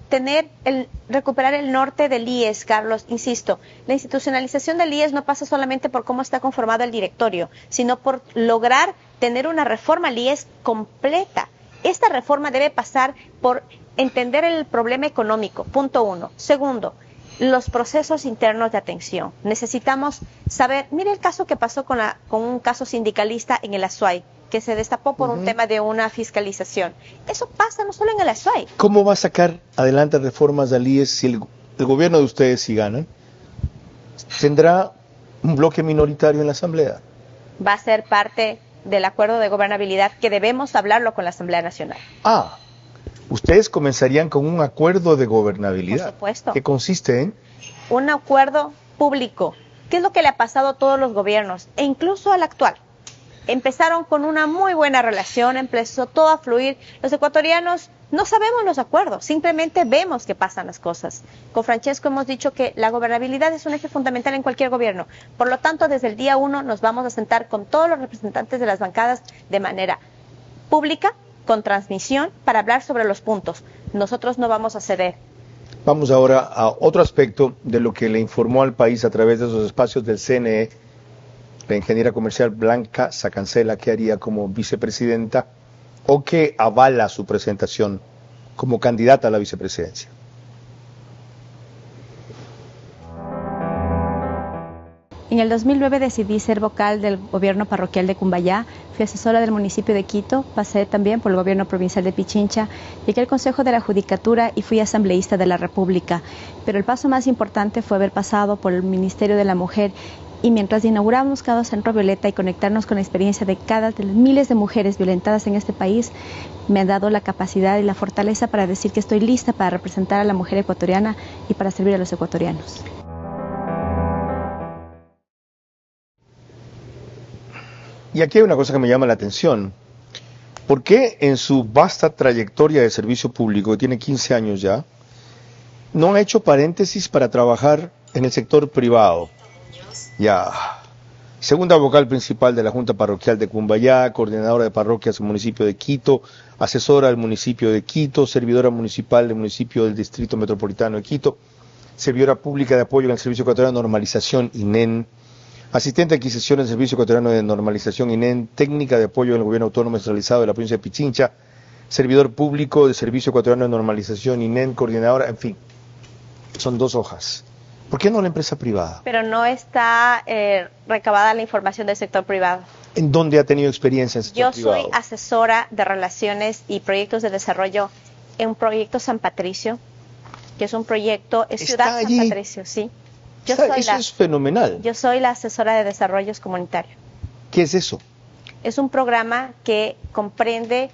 recuperar el norte del IES, Carlos, insisto, la institucionalización del IES no pasa solamente por cómo está conformado el directorio, sino por lograr tener una reforma al IES completa. Esta reforma debe pasar por entender el problema económico, punto 1. Segundo, los procesos internos de atención. Necesitamos saber, mire el caso que pasó con un caso sindicalista en el Azuay, que se destapó por un tema de una fiscalización. Eso pasa no solo en el Azuay. ¿Cómo va a sacar adelante reformas al IES si el gobierno de ustedes, si ganan, tendrá un bloque minoritario en la Asamblea? Va a ser parte del acuerdo de gobernabilidad que debemos hablarlo con la Asamblea Nacional. Ustedes comenzarían con un acuerdo de gobernabilidad. Por supuesto. ¿Qué consiste en? Un acuerdo público. ¿Qué es lo que le ha pasado a todos los gobiernos? E incluso al actual. empezaron con una muy buena relación, empezó todo a fluir. Los ecuatorianos no sabemos los acuerdos, simplemente vemos que pasan las cosas. Con Francesco hemos dicho que la gobernabilidad es un eje fundamental en cualquier gobierno. Por lo tanto, desde el día 1 nos vamos a sentar con todos los representantes de las bancadas de manera pública, con transmisión, para hablar sobre los puntos. Nosotros no vamos a ceder. Vamos ahora a otro aspecto de lo que le informó al país a través de esos espacios del CNE, la ingeniera comercial Blanca Sacancela, que haría como vicepresidenta o que avala su presentación como candidata a la vicepresidencia. En el 2009 decidí ser vocal del gobierno parroquial de Cumbayá, fui asesora del municipio de Quito, pasé también por el gobierno provincial de Pichincha, llegué al Consejo de la Judicatura y fui asambleísta de la República. Pero el paso más importante fue haber pasado por el Ministerio de la Mujer y mientras inaugurábamos cada Centro Violeta y conectarnos con la experiencia de cada de las miles de mujeres violentadas en este país, me ha dado la capacidad y la fortaleza para decir que estoy lista para representar a la mujer ecuatoriana y para servir a los ecuatorianos. Y aquí hay una cosa que me llama la atención. ¿Por qué en su vasta trayectoria de servicio público, que tiene 15 años ya, no ha hecho paréntesis para trabajar en el sector privado? Ya, segunda vocal principal de la Junta Parroquial de Cumbayá, coordinadora de parroquias del municipio de Quito, asesora del municipio de Quito, servidora municipal del municipio del Distrito Metropolitano de Quito, servidora pública de apoyo en el Servicio Ecuatoriano de Normalización, INEN, asistente de adquisición del Servicio Ecuatoriano de Normalización, INEN, técnica de apoyo en el Gobierno Autónomo Centralizado de la provincia de Pichincha, servidor público del Servicio Ecuatoriano de Normalización, INEN, coordinadora, en fin, son 2 hojas. ¿Por qué no la empresa privada? Pero no está recabada la información del sector privado. ¿En dónde ha tenido experiencia en el sector privado? Yo soy asesora de relaciones y proyectos de desarrollo en un proyecto San Patricio, que es un proyecto, es Ciudad San Patricio, sí. Eso es fenomenal. Yo soy la asesora de desarrollos comunitarios. ¿Qué es eso? Es un programa que comprende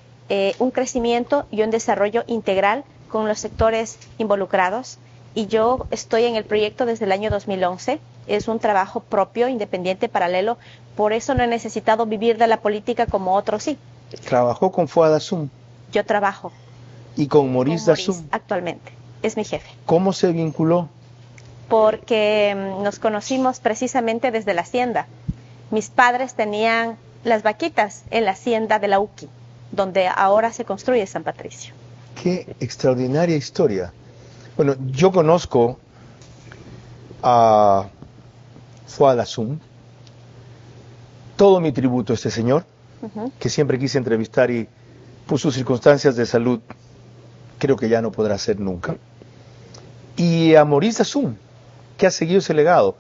un crecimiento y un desarrollo integral con los sectores involucrados. Y yo estoy en el proyecto desde el año 2011. Es un trabajo propio, independiente, paralelo. Por eso no he necesitado vivir de la política como otros sí. ¿Trabajó con Fuad Asum? Yo trabajo. ¿Y con Maurice Dasum? Actualmente. Es mi jefe. ¿Cómo se vinculó? Porque nos conocimos precisamente desde la hacienda. Mis padres tenían las vaquitas en la hacienda de la UQI, donde ahora se construye San Patricio. Qué extraordinaria historia. Bueno, yo conozco a Fuad Asum, todo mi tributo a este señor, que siempre quise entrevistar y por sus circunstancias de salud creo que ya no podrá ser nunca. Y a Maurice Dasum, que ha seguido ese legado.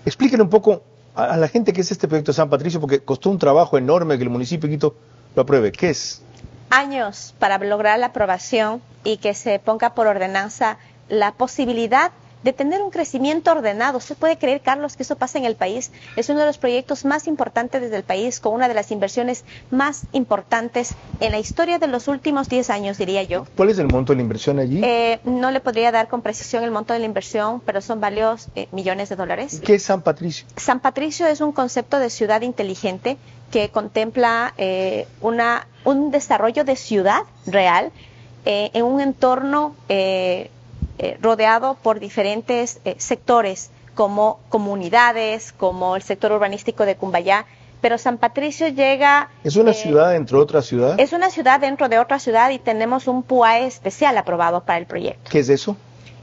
Explíquenle un poco a la gente qué es este proyecto San Patricio, porque costó un trabajo enorme que el municipio de Quito lo apruebe. ¿Qué es? Años para lograr la aprobación y que se ponga por ordenanza la posibilidad de tener un crecimiento ordenado. ¿Usted puede creer, Carlos, que eso pasa en el país? Es uno de los proyectos más importantes del país, con una de las inversiones más importantes en la historia de los últimos 10 años, diría yo. ¿Cuál es el monto de la inversión allí? No le podría dar con precisión el monto de la inversión, pero son varios millones de dólares. ¿Qué es San Patricio? San Patricio es un concepto de ciudad inteligente que contempla un desarrollo de ciudad real en un entorno rodeado por diferentes sectores, como comunidades, como el sector urbanístico de Cumbayá, pero San Patricio llega... ¿Es una ciudad dentro de otra ciudad? Es una ciudad dentro de otra ciudad y tenemos un PUAE especial aprobado para el proyecto. ¿Qué es eso?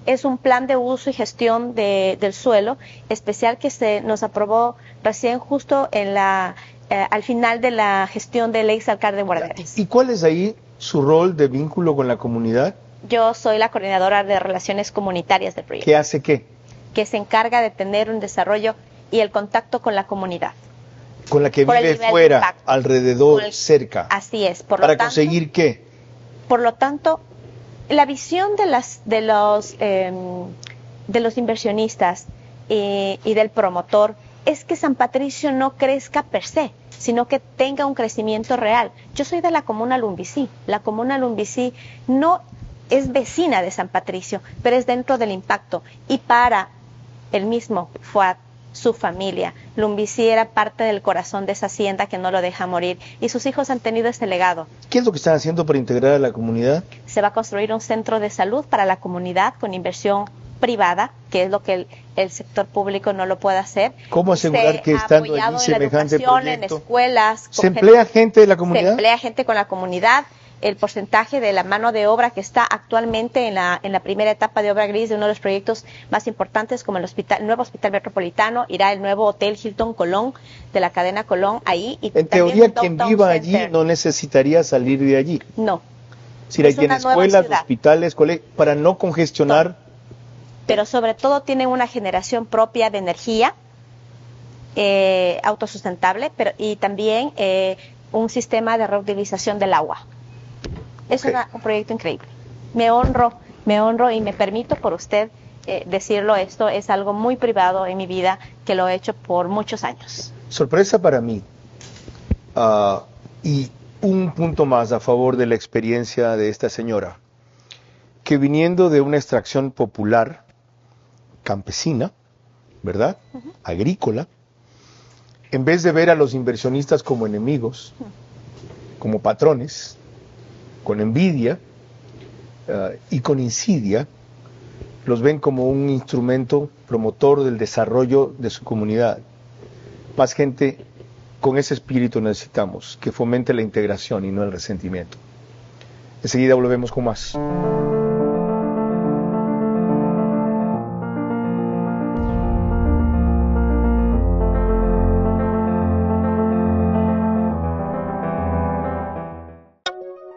Es un plan de uso y gestión del suelo especial que se nos aprobó recién justo en al final de la gestión del ex alcalde Guarderas. ¿Y cuál es ahí su rol de vínculo con la comunidad? Yo soy la coordinadora de relaciones comunitarias del proyecto. ¿Qué hace qué? Que se encarga de tener un desarrollo y el contacto con la comunidad. Con la que vive fuera, alrededor, cerca. Así es. ¿Para conseguir qué? Por lo tanto, la visión de los inversionistas y del promotor es que San Patricio no crezca per se, sino que tenga un crecimiento real. Yo soy de la comuna Lumbicí. La comuna Lumbicí no es vecina de San Patricio, pero es dentro del impacto. Y para el mismo Fuad su familia. Lumbici era parte del corazón de esa hacienda que no lo deja morir y sus hijos han tenido este legado. ¿Qué es lo que están haciendo para integrar a la comunidad? Se va a construir un centro de salud para la comunidad con inversión privada, que es lo que el sector público no lo puede hacer. ¿Cómo asegurar que estando allí semejante proyecto? En escuelas. ¿Se emplea gente de la comunidad? Se emplea gente con la comunidad. El porcentaje de la mano de obra que está actualmente en la primera etapa de obra gris de uno de los proyectos más importantes, como el nuevo hospital metropolitano, irá el nuevo hotel Hilton Colón de la cadena Colón ahí. Y en teoría, quien viva allí no necesitaría salir de allí. No. Si ahí tiene escuelas, hospitales, colegios, para no congestionar. Pero sobre todo tienen una generación propia de energía autosustentable, y también un sistema de reutilización del agua. Es un proyecto increíble. Me honro y me permito por usted decirlo. Esto es algo muy privado en mi vida que lo he hecho por muchos años. Sorpresa para mí. Y un punto más a favor de la experiencia de esta señora, que viniendo de una extracción popular, campesina, ¿verdad? Agrícola, en vez de ver a los inversionistas como enemigos, como patrones, con envidia y con insidia, los ven como un instrumento promotor del desarrollo de su comunidad. Más gente con ese espíritu necesitamos, que fomente la integración y no el resentimiento. Enseguida volvemos con más.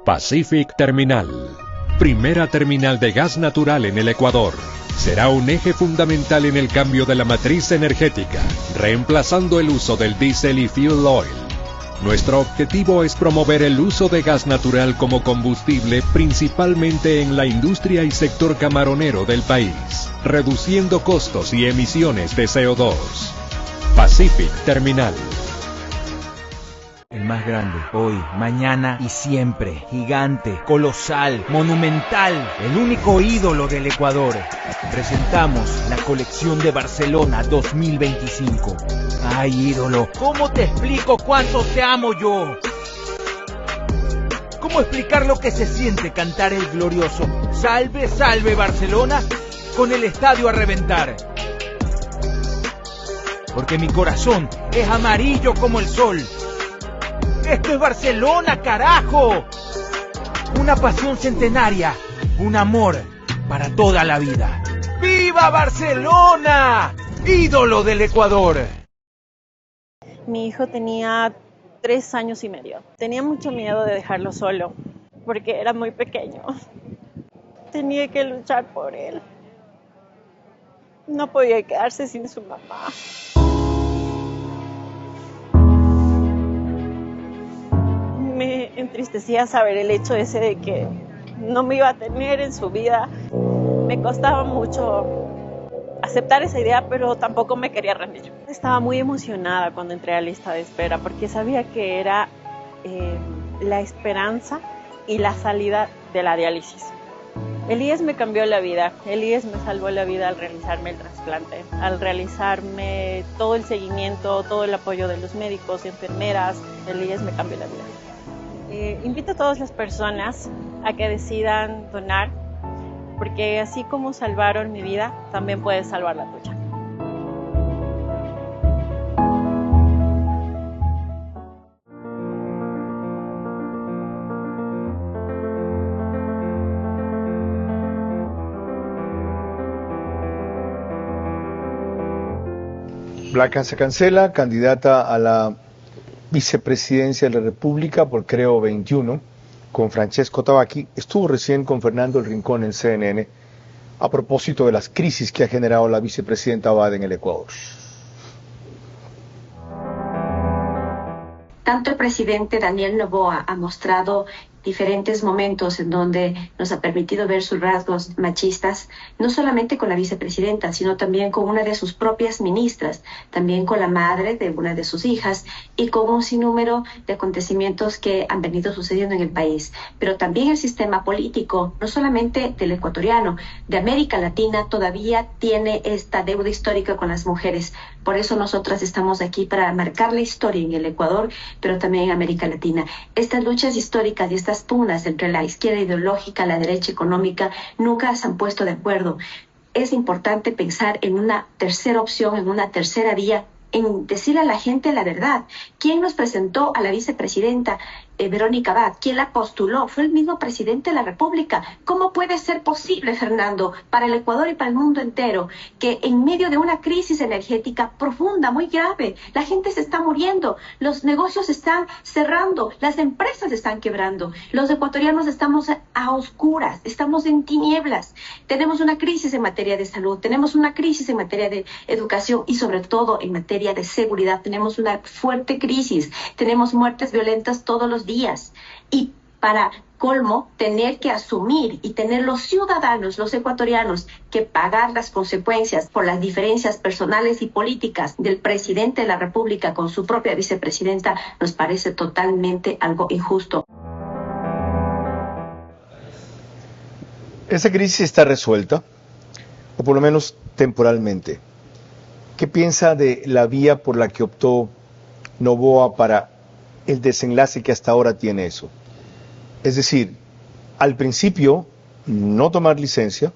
Pacific Terminal, primera terminal de gas natural en el Ecuador, será un eje fundamental en el cambio de la matriz energética, reemplazando el uso del diésel y fuel oil. Nuestro objetivo es promover el uso de gas natural como combustible principalmente en la industria y sector camaronero del país, reduciendo costos y emisiones de CO2. Pacific Terminal. El más grande, hoy, mañana y siempre. Gigante, colosal, monumental. El único ídolo del Ecuador. Presentamos la colección de Barcelona 2025. Ay, ídolo, ¿cómo te explico cuánto te amo yo? ¿Cómo explicar lo que se siente cantar el glorioso Salve, salve Barcelona con el estadio a reventar? Porque mi corazón es amarillo como el sol. ¡Esto es Barcelona, carajo! Una pasión centenaria, un amor para toda la vida. ¡Viva Barcelona! ¡Ídolo del Ecuador! Mi hijo tenía 3 años y medio. Tenía mucho miedo de dejarlo solo, porque era muy pequeño. Tenía que luchar por él. No podía quedarse sin su mamá. Me entristecía saber el hecho ese de que no me iba a tener en su vida. Me costaba mucho aceptar esa idea, pero tampoco me quería rendir. Estaba muy emocionada cuando entré a la lista de espera porque sabía que era la esperanza y la salida de la diálisis. El IES me cambió la vida, el IES me salvó la vida al realizarme el trasplante, al realizarme todo el seguimiento, todo el apoyo de los médicos y enfermeras. El IES me cambió la vida. Invito a todas las personas a que decidan donar, porque así como salvaron mi vida, también puedes salvar la tuya. Blanca Cancela, candidata a la vicepresidencia de la República por Creo 21, con Francesco Tabaqui, estuvo recién con Fernando El Rincón en CNN a propósito de las crisis que ha generado la vicepresidenta Abad en el Ecuador. Tanto el presidente Daniel Noboa ha mostrado diferentes momentos en donde nos ha permitido ver sus rasgos machistas, no solamente con la vicepresidenta, sino también con una de sus propias ministras, también con la madre de una de sus hijas y con un sinnúmero de acontecimientos que han venido sucediendo en el país. Pero también el sistema político, no solamente del ecuatoriano, de América Latina, todavía tiene esta deuda histórica con las mujeres. Por eso nosotras estamos aquí para marcar la historia en el Ecuador, pero también en América Latina. Estas luchas históricas y estas pugnas entre la izquierda ideológica, la derecha económica, nunca se han puesto de acuerdo. Es importante pensar en una tercera opción, en una tercera vía, en decirle a la gente la verdad. ¿Quién nos presentó a la vicepresidenta Verónica Abad? ¿Quién la postuló? Fue el mismo presidente de la República. ¿Cómo puede ser posible, Fernando, para el Ecuador y para el mundo entero, que en medio de una crisis energética profunda, muy grave, la gente se está muriendo, los negocios están cerrando, las empresas están quebrando, los ecuatorianos estamos a oscuras, estamos en tinieblas, tenemos una crisis en materia de salud, tenemos una crisis en materia de educación y sobre todo en materia de seguridad, tenemos una fuerte crisis, tenemos muertes violentas todos los días y para colmo tener que asumir y tener los ciudadanos, los ecuatorianos, que pagar las consecuencias por las diferencias personales y políticas del presidente de la República con su propia vicepresidenta, nos parece totalmente algo injusto. ¿Esa crisis está resuelta? O por lo menos temporalmente. ¿Qué piensa de la vía por la que optó Noboa para el desenlace que hasta ahora tiene eso? Es decir, al principio no tomar licencia,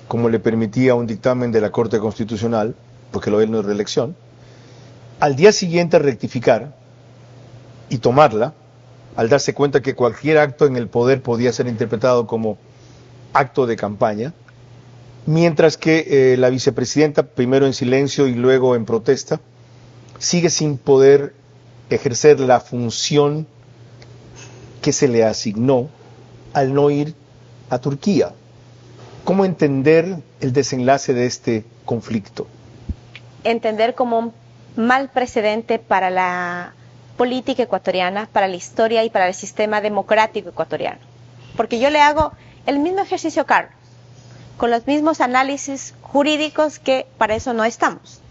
como le permitía un dictamen de la Corte Constitucional, porque lo de él no es reelección, al día siguiente rectificar y tomarla, al darse cuenta que cualquier acto en el poder podía ser interpretado como acto de campaña, mientras que la vicepresidenta, primero en silencio y luego en protesta, sigue sin poder ejercer la función que se le asignó al no ir a Turquía. ¿Cómo entender el desenlace de este conflicto? Entender como un mal precedente para la política ecuatoriana, para la historia y para el sistema democrático ecuatoriano. Porque yo le hago el mismo ejercicio a Carlos, con los mismos análisis jurídicos que para eso no estamos.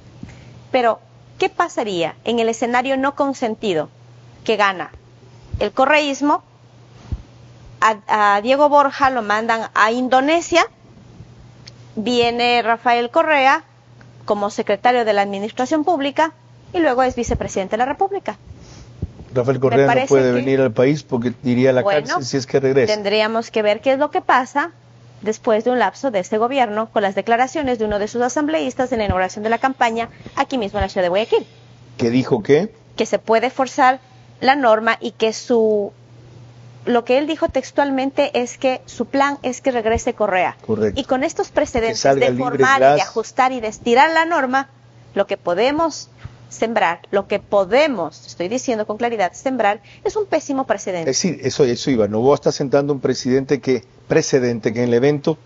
Pero, ¿qué pasaría en el escenario no consentido que gana el correísmo? A Diego Borja lo mandan a Indonesia, viene Rafael Correa como secretario de la Administración Pública y luego es vicepresidente de la República. Rafael Correa no puede venir al país porque iría a la cárcel si es que regresa. Tendríamos que ver qué es lo que pasa después de un lapso de este gobierno con las declaraciones de uno de sus asambleístas en la inauguración de la campaña aquí mismo en la ciudad de Guayaquil. ¿Qué dijo qué? Que se puede forzar la norma y que lo que él dijo textualmente es que su plan es que regrese Correa. Correcto. Y con estos precedentes de formar y de ajustar y de estirar la norma, lo que podemos sembrar, lo que podemos, estoy diciendo con claridad, sembrar, es un pésimo precedente. Es decir, eso iba. Noboa está sentando un precedente que en el evento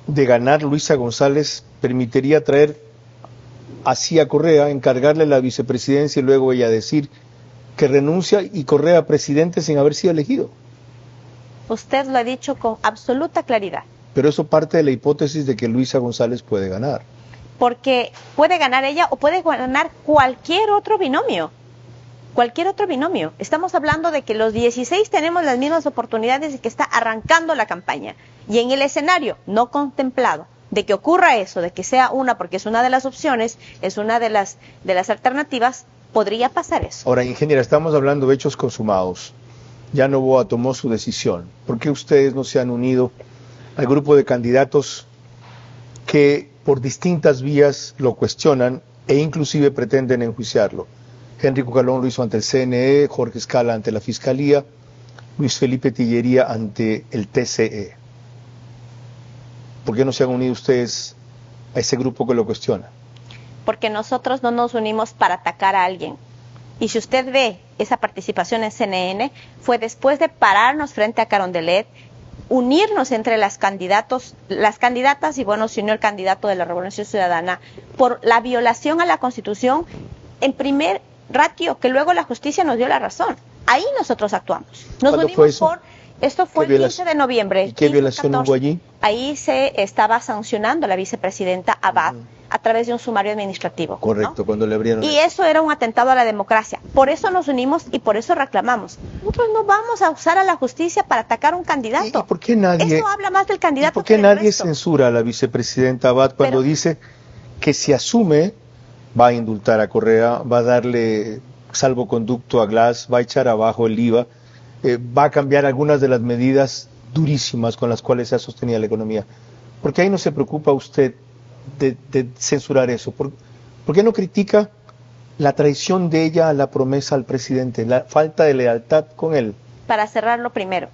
de ganar Luisa González permitiría traer así a Correa, encargarle la vicepresidencia y luego ella decir que renuncia y Correa presidente sin haber sido elegido. Usted lo ha dicho con absoluta claridad. Pero eso parte de la hipótesis de que Luisa González puede ganar. Porque puede ganar ella o puede ganar cualquier otro binomio. Cualquier otro binomio. Estamos hablando de que los 16 tenemos las mismas oportunidades de que está arrancando la campaña. Y en el escenario no contemplado de que ocurra eso, de que sea una, porque es una de las opciones, es una de las alternativas, podría pasar eso. Ahora, ingeniera, estamos hablando de hechos consumados. Ya Noboa tomó su decisión. ¿Por qué ustedes no se han unido al grupo de candidatos que por distintas vías lo cuestionan e inclusive pretenden enjuiciarlo? Henry Cucalón lo hizo ante el CNE, Jorge Escala ante la Fiscalía, Luis Felipe Tillería ante el TCE. ¿Por qué no se han unido ustedes a ese grupo que lo cuestiona? Porque nosotros no nos unimos para atacar a alguien. Y si usted ve esa participación en CNN, fue después de pararnos frente a Carondelet, unirnos entre las candidatas y bueno, se unió el candidato de la Revolución Ciudadana por la violación a la Constitución en primer ratio, que luego la justicia nos dio la razón. Ahí nosotros actuamos. Nos unimos esto fue el 15 de noviembre. ¿Y qué violación hubo allí? Ahí se estaba sancionando a la vicepresidenta Abad a través de un sumario administrativo. Correcto, ¿no? Cuando le abrieron. Y eso era un atentado a la democracia. Por eso nos unimos y por eso reclamamos. Nosotros no vamos a usar a la justicia para atacar a un candidato. ¿Y por qué nadie? Eso habla más del candidato. ¿Por qué nadie censura a la vicepresidenta Abad cuando dice que si asume va a indultar a Correa, va a darle salvoconducto a Glass, va a echar abajo el IVA, va a cambiar algunas de las medidas durísimas con las cuales se ha sostenido la economía. ¿Por qué ahí no se preocupa usted de censurar eso? ¿Por qué no critica la traición de ella a la promesa al presidente, la falta de lealtad con él? Para cerrarlo primero,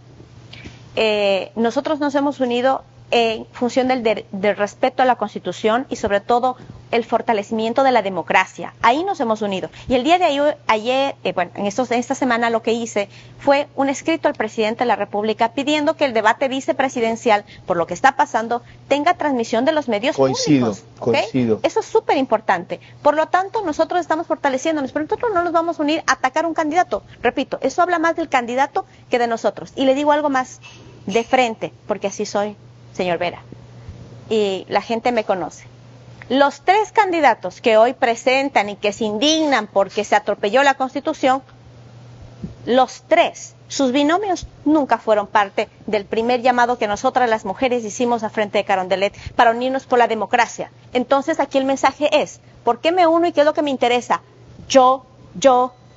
nosotros nos hemos unido en función del respeto a la Constitución y sobre todo el fortalecimiento de la democracia. Ahí nos hemos unido. Y el día de ayer, en esta semana lo que hice fue un escrito al presidente de la República pidiendo que el debate vicepresidencial, por lo que está pasando, tenga transmisión de los medios públicos. Coincido. Eso es súper importante. Por lo tanto, nosotros estamos fortaleciéndonos, pero nosotros no nos vamos a unir a atacar a un candidato. Repito, eso habla más del candidato que de nosotros. Y le digo algo más de frente, porque así soy, señor Vera, y la gente me conoce. Los 3 candidatos que hoy presentan y que se indignan porque se atropelló la Constitución, los 3, sus binomios nunca fueron parte del primer llamado que nosotras las mujeres hicimos a Frente de Carondelet para unirnos por la democracia. Entonces aquí el mensaje es, ¿por qué me uno y qué es lo que me interesa? Yo,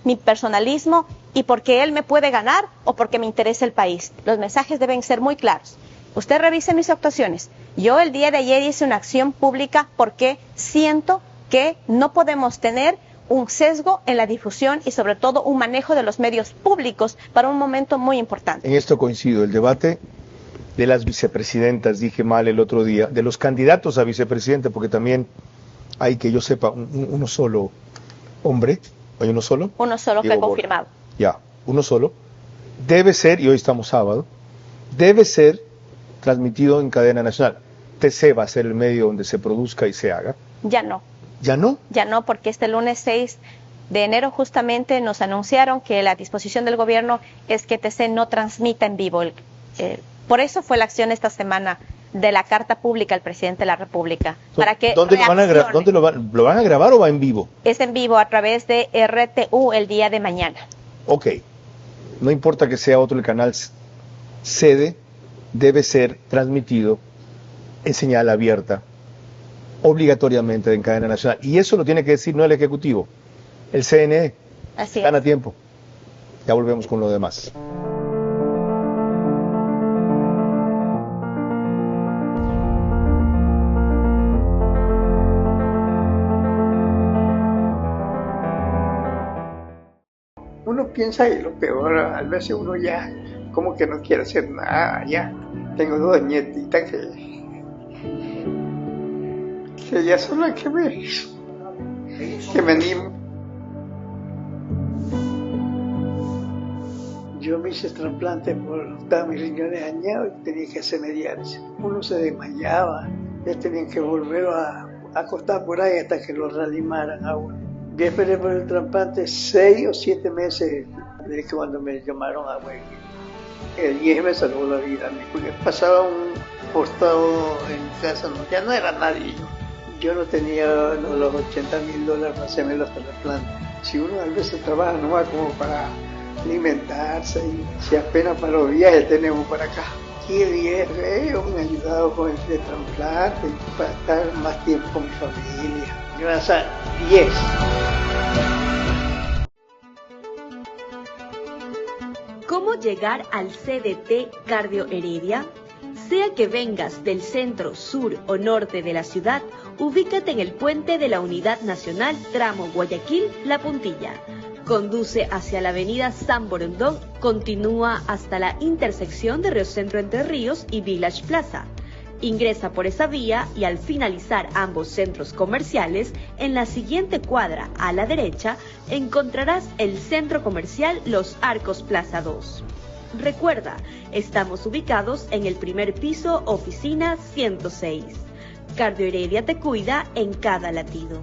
mi personalismo y porque él me puede ganar o porque me interesa el país. Los mensajes deben ser muy claros. Usted revise mis actuaciones. Yo el día de ayer hice una acción pública porque siento que no podemos tener un sesgo en la difusión y sobre todo un manejo de los medios públicos para un momento muy importante. En esto coincido. El debate de las vicepresidentas, dije mal el otro día, de los candidatos a vicepresidente, porque también hay, que yo sepa, uno solo hombre, ¿hay uno solo? Uno solo que ha confirmado. Ya, uno solo. Debe ser, y hoy estamos sábado, debe ser transmitido en cadena nacional. TC va a ser el medio donde se produzca y se haga. Ya no. ¿Ya no? Ya no, porque este lunes 6 de enero justamente nos anunciaron que la disposición del gobierno es que TC no transmita en vivo. Por eso fue la acción esta semana de la carta pública al presidente de la República. Para que ¿Dónde lo van a grabar o va en vivo? Es en vivo a través de RTU el día de mañana. Ok. No importa que sea otro el canal sede, debe ser transmitido en señal abierta, obligatoriamente en cadena nacional. Y eso lo tiene que decir no el Ejecutivo, el CNE. Así Gana tiempo. Ya volvemos con lo demás. Uno piensa y lo peor, a veces uno ya como que no quiere hacer nada, ya. Tengo 2 nietitas que ya son las que me animo. Yo me hice trasplante por estaban mis riñones dañados y tenía que hacerme diálisis. Uno se desmayaba, ya tenían que volver a acostar por ahí hasta que lo reanimaran a uno. Yo esperé por el trasplante 6 o 7 meses desde que cuando me llamaron a Huelva. El IES me salvó la vida, porque pasaba un costado en casa, ya no era nadie. Yo no tenía los $80,000 para hacerme los trasplantes. Si uno a veces trabaja nomás como para alimentarse, y si apenas para los viajes tenemos para acá. Aquí el IES me ha ayudado con el trasplante, para estar más tiempo con mi familia. Gracias a IES. ¿Cómo llegar al CDT Cardio Heredia? Sea que vengas del centro, sur o norte de la ciudad, ubícate en el puente de la Unidad Nacional tramo Guayaquil-La Puntilla. Conduce hacia la avenida San Borondón, continúa hasta la intersección de Río Centro Entre Ríos y Village Plaza. Ingresa por esa vía y al finalizar ambos centros comerciales, en la siguiente cuadra a la derecha, encontrarás el centro comercial Los Arcos Plaza 2. Recuerda, estamos ubicados en el primer piso, oficina 106. Cardio Heredia te cuida en cada latido.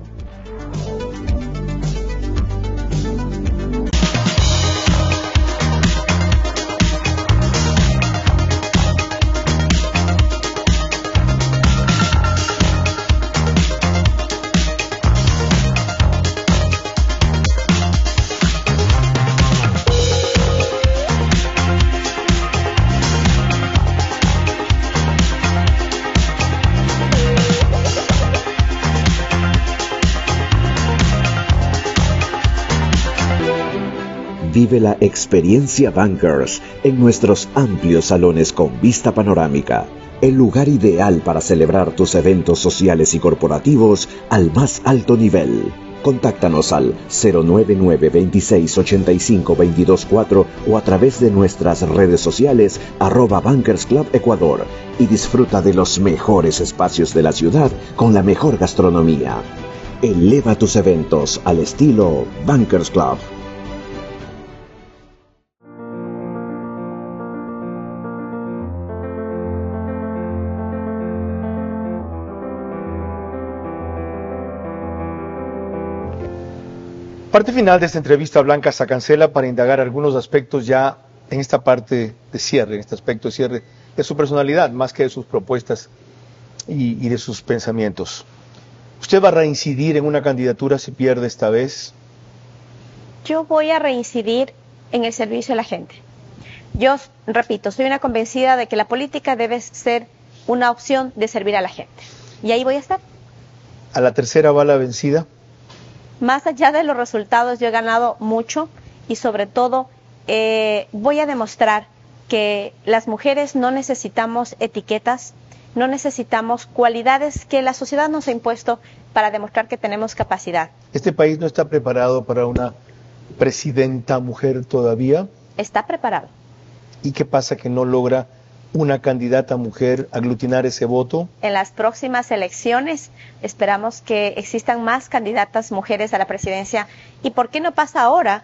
Vive la experiencia Bankers en nuestros amplios salones con vista panorámica. El lugar ideal para celebrar tus eventos sociales y corporativos al más alto nivel. Contáctanos al 099-2685-224 o a través de nuestras redes sociales @Bankers Club Ecuador y disfruta de los mejores espacios de la ciudad con la mejor gastronomía. Eleva tus eventos al estilo Bankers Club. Parte final de esta entrevista a Blanca Sacancela para indagar algunos aspectos ya en esta parte de cierre, en este aspecto de cierre de su personalidad, más que de sus propuestas y de sus pensamientos. ¿Usted va a reincidir en una candidatura si pierde esta vez? Yo voy a reincidir en el servicio a la gente. Yo, repito, soy una convencida de que la política debe ser una opción de servir a la gente. Y ahí voy a estar. ¿A la tercera va la vencida? Más allá de los resultados, yo he ganado mucho y sobre todo voy a demostrar que las mujeres no necesitamos etiquetas, no necesitamos cualidades que la sociedad nos ha impuesto para demostrar que tenemos capacidad. ¿Este país no está preparado para una presidenta mujer todavía? Está preparado. ¿Y qué pasa que no logra una candidata mujer aglutinar ese voto? En las próximas elecciones esperamos que existan más candidatas mujeres a la presidencia. ¿Y por qué no pasa ahora?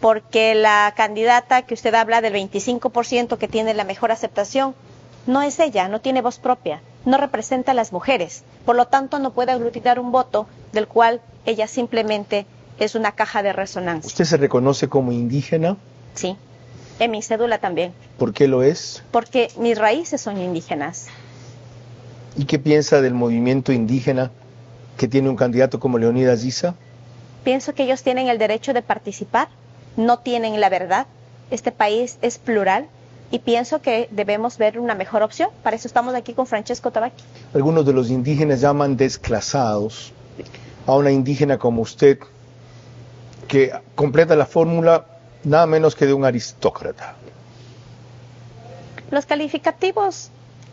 Porque la candidata que usted habla del 25% que tiene la mejor aceptación, no es ella, no tiene voz propia, no representa a las mujeres. Por lo tanto, no puede aglutinar un voto del cual ella simplemente es una caja de resonancia. ¿Usted se reconoce como indígena? Sí. En mi cédula también. ¿Por qué lo es? Porque mis raíces son indígenas. ¿Y qué piensa del movimiento indígena que tiene un candidato como Leonidas Issa? Pienso que ellos tienen el derecho de participar, no tienen la verdad. Este país es plural y pienso que debemos ver una mejor opción. Para eso estamos aquí con Francesco Tabaqui. Algunos de los indígenas llaman desclasados a una indígena como usted, que completa la fórmula nada menos que de un aristócrata. Los calificativos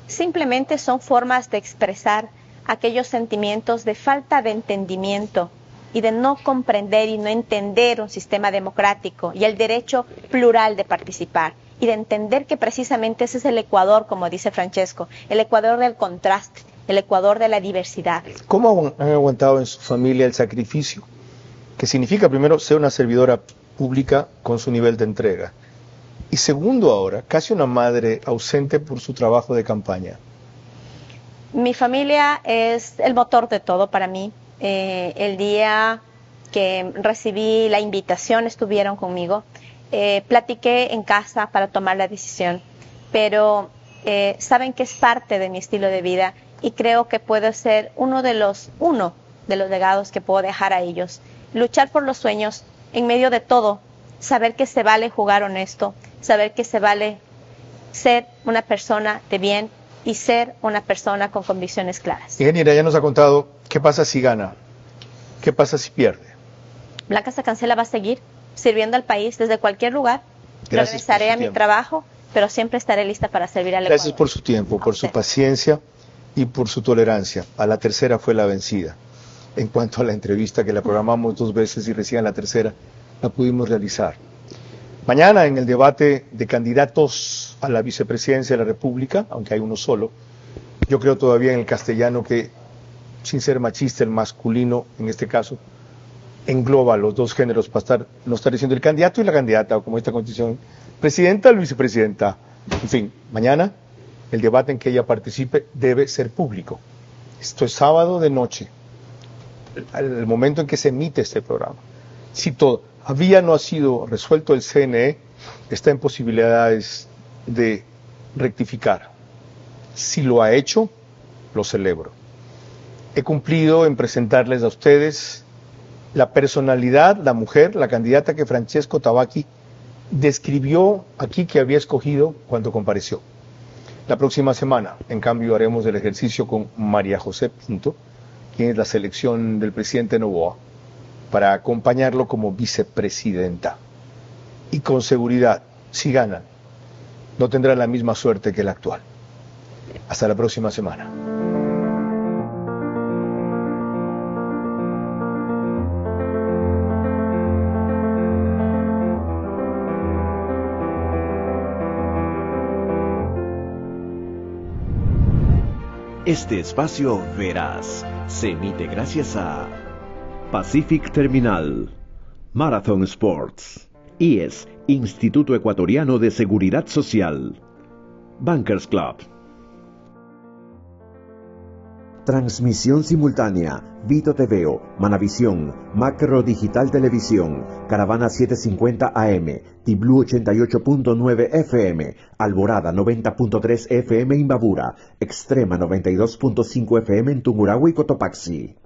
simplemente son formas de expresar aquellos sentimientos de falta de entendimiento y de no comprender y no entender un sistema democrático y el derecho plural de participar y de entender que precisamente ese es el Ecuador, como dice Francesco, el Ecuador del contraste, el Ecuador de la diversidad. ¿Cómo han aguantado en su familia el sacrificio? Que significa, primero, ser una servidora pública con su nivel de entrega. Y segundo, ahora, casi una madre ausente por su trabajo de campaña. Mi familia es el motor de todo para mí. El día que recibí la invitación estuvieron conmigo. Platiqué en casa para tomar la decisión, pero saben que es parte de mi estilo de vida y creo que puedo ser uno de los legados que puedo dejar a ellos. Luchar por los sueños en medio de todo, saber que se vale jugar honesto, saber que se vale ser una persona de bien y ser una persona con convicciones claras. Ingeniera, ya nos ha contado qué pasa si gana, qué pasa si pierde. Blanca Sacancela va a seguir sirviendo al país desde cualquier lugar. Regresaré a mi trabajo, pero siempre estaré lista para servir al Ecuador. Gracias por su tiempo, por su paciencia y por su tolerancia. A la tercera fue la vencida. En cuanto a la entrevista que la programamos 2 veces y recién la tercera la pudimos realizar. Mañana en el debate de candidatos a la vicepresidencia de la República, aunque hay uno solo, yo creo todavía en el castellano que, sin ser machista, el masculino en este caso engloba los dos géneros para no estar diciendo el candidato y la candidata, o como esta constitución, presidenta o vicepresidenta. En fin, mañana el debate en que ella participe debe ser público. Esto es sábado de noche, el momento en que se emite este programa. Si todavía no ha sido resuelto, el CNE está en posibilidades de rectificar. Si lo ha hecho, lo celebro. He cumplido en presentarles a ustedes la personalidad, la mujer, la candidata que Francesco Tabaqui describió aquí que había escogido cuando compareció. La próxima semana, en cambio, haremos el ejercicio con María José Pinto, quien es la selección del presidente Noboa, para acompañarlo como vicepresidenta. y con seguridad, si ganan, no tendrán la misma suerte que el actual. Hasta la próxima semana. Este espacio Veraz se emite gracias a Pacific Terminal, Marathon Sports, IES, Instituto Ecuatoriano de Seguridad Social, Bankers Club. Transmisión simultánea, Vito TVO, Manavisión, Macro Digital Televisión, Caravana 750 AM, Tiblu 88.9 FM, Alborada 90.3 FM Imbabura, Extrema 92.5 FM en Tungurahua y Cotopaxi.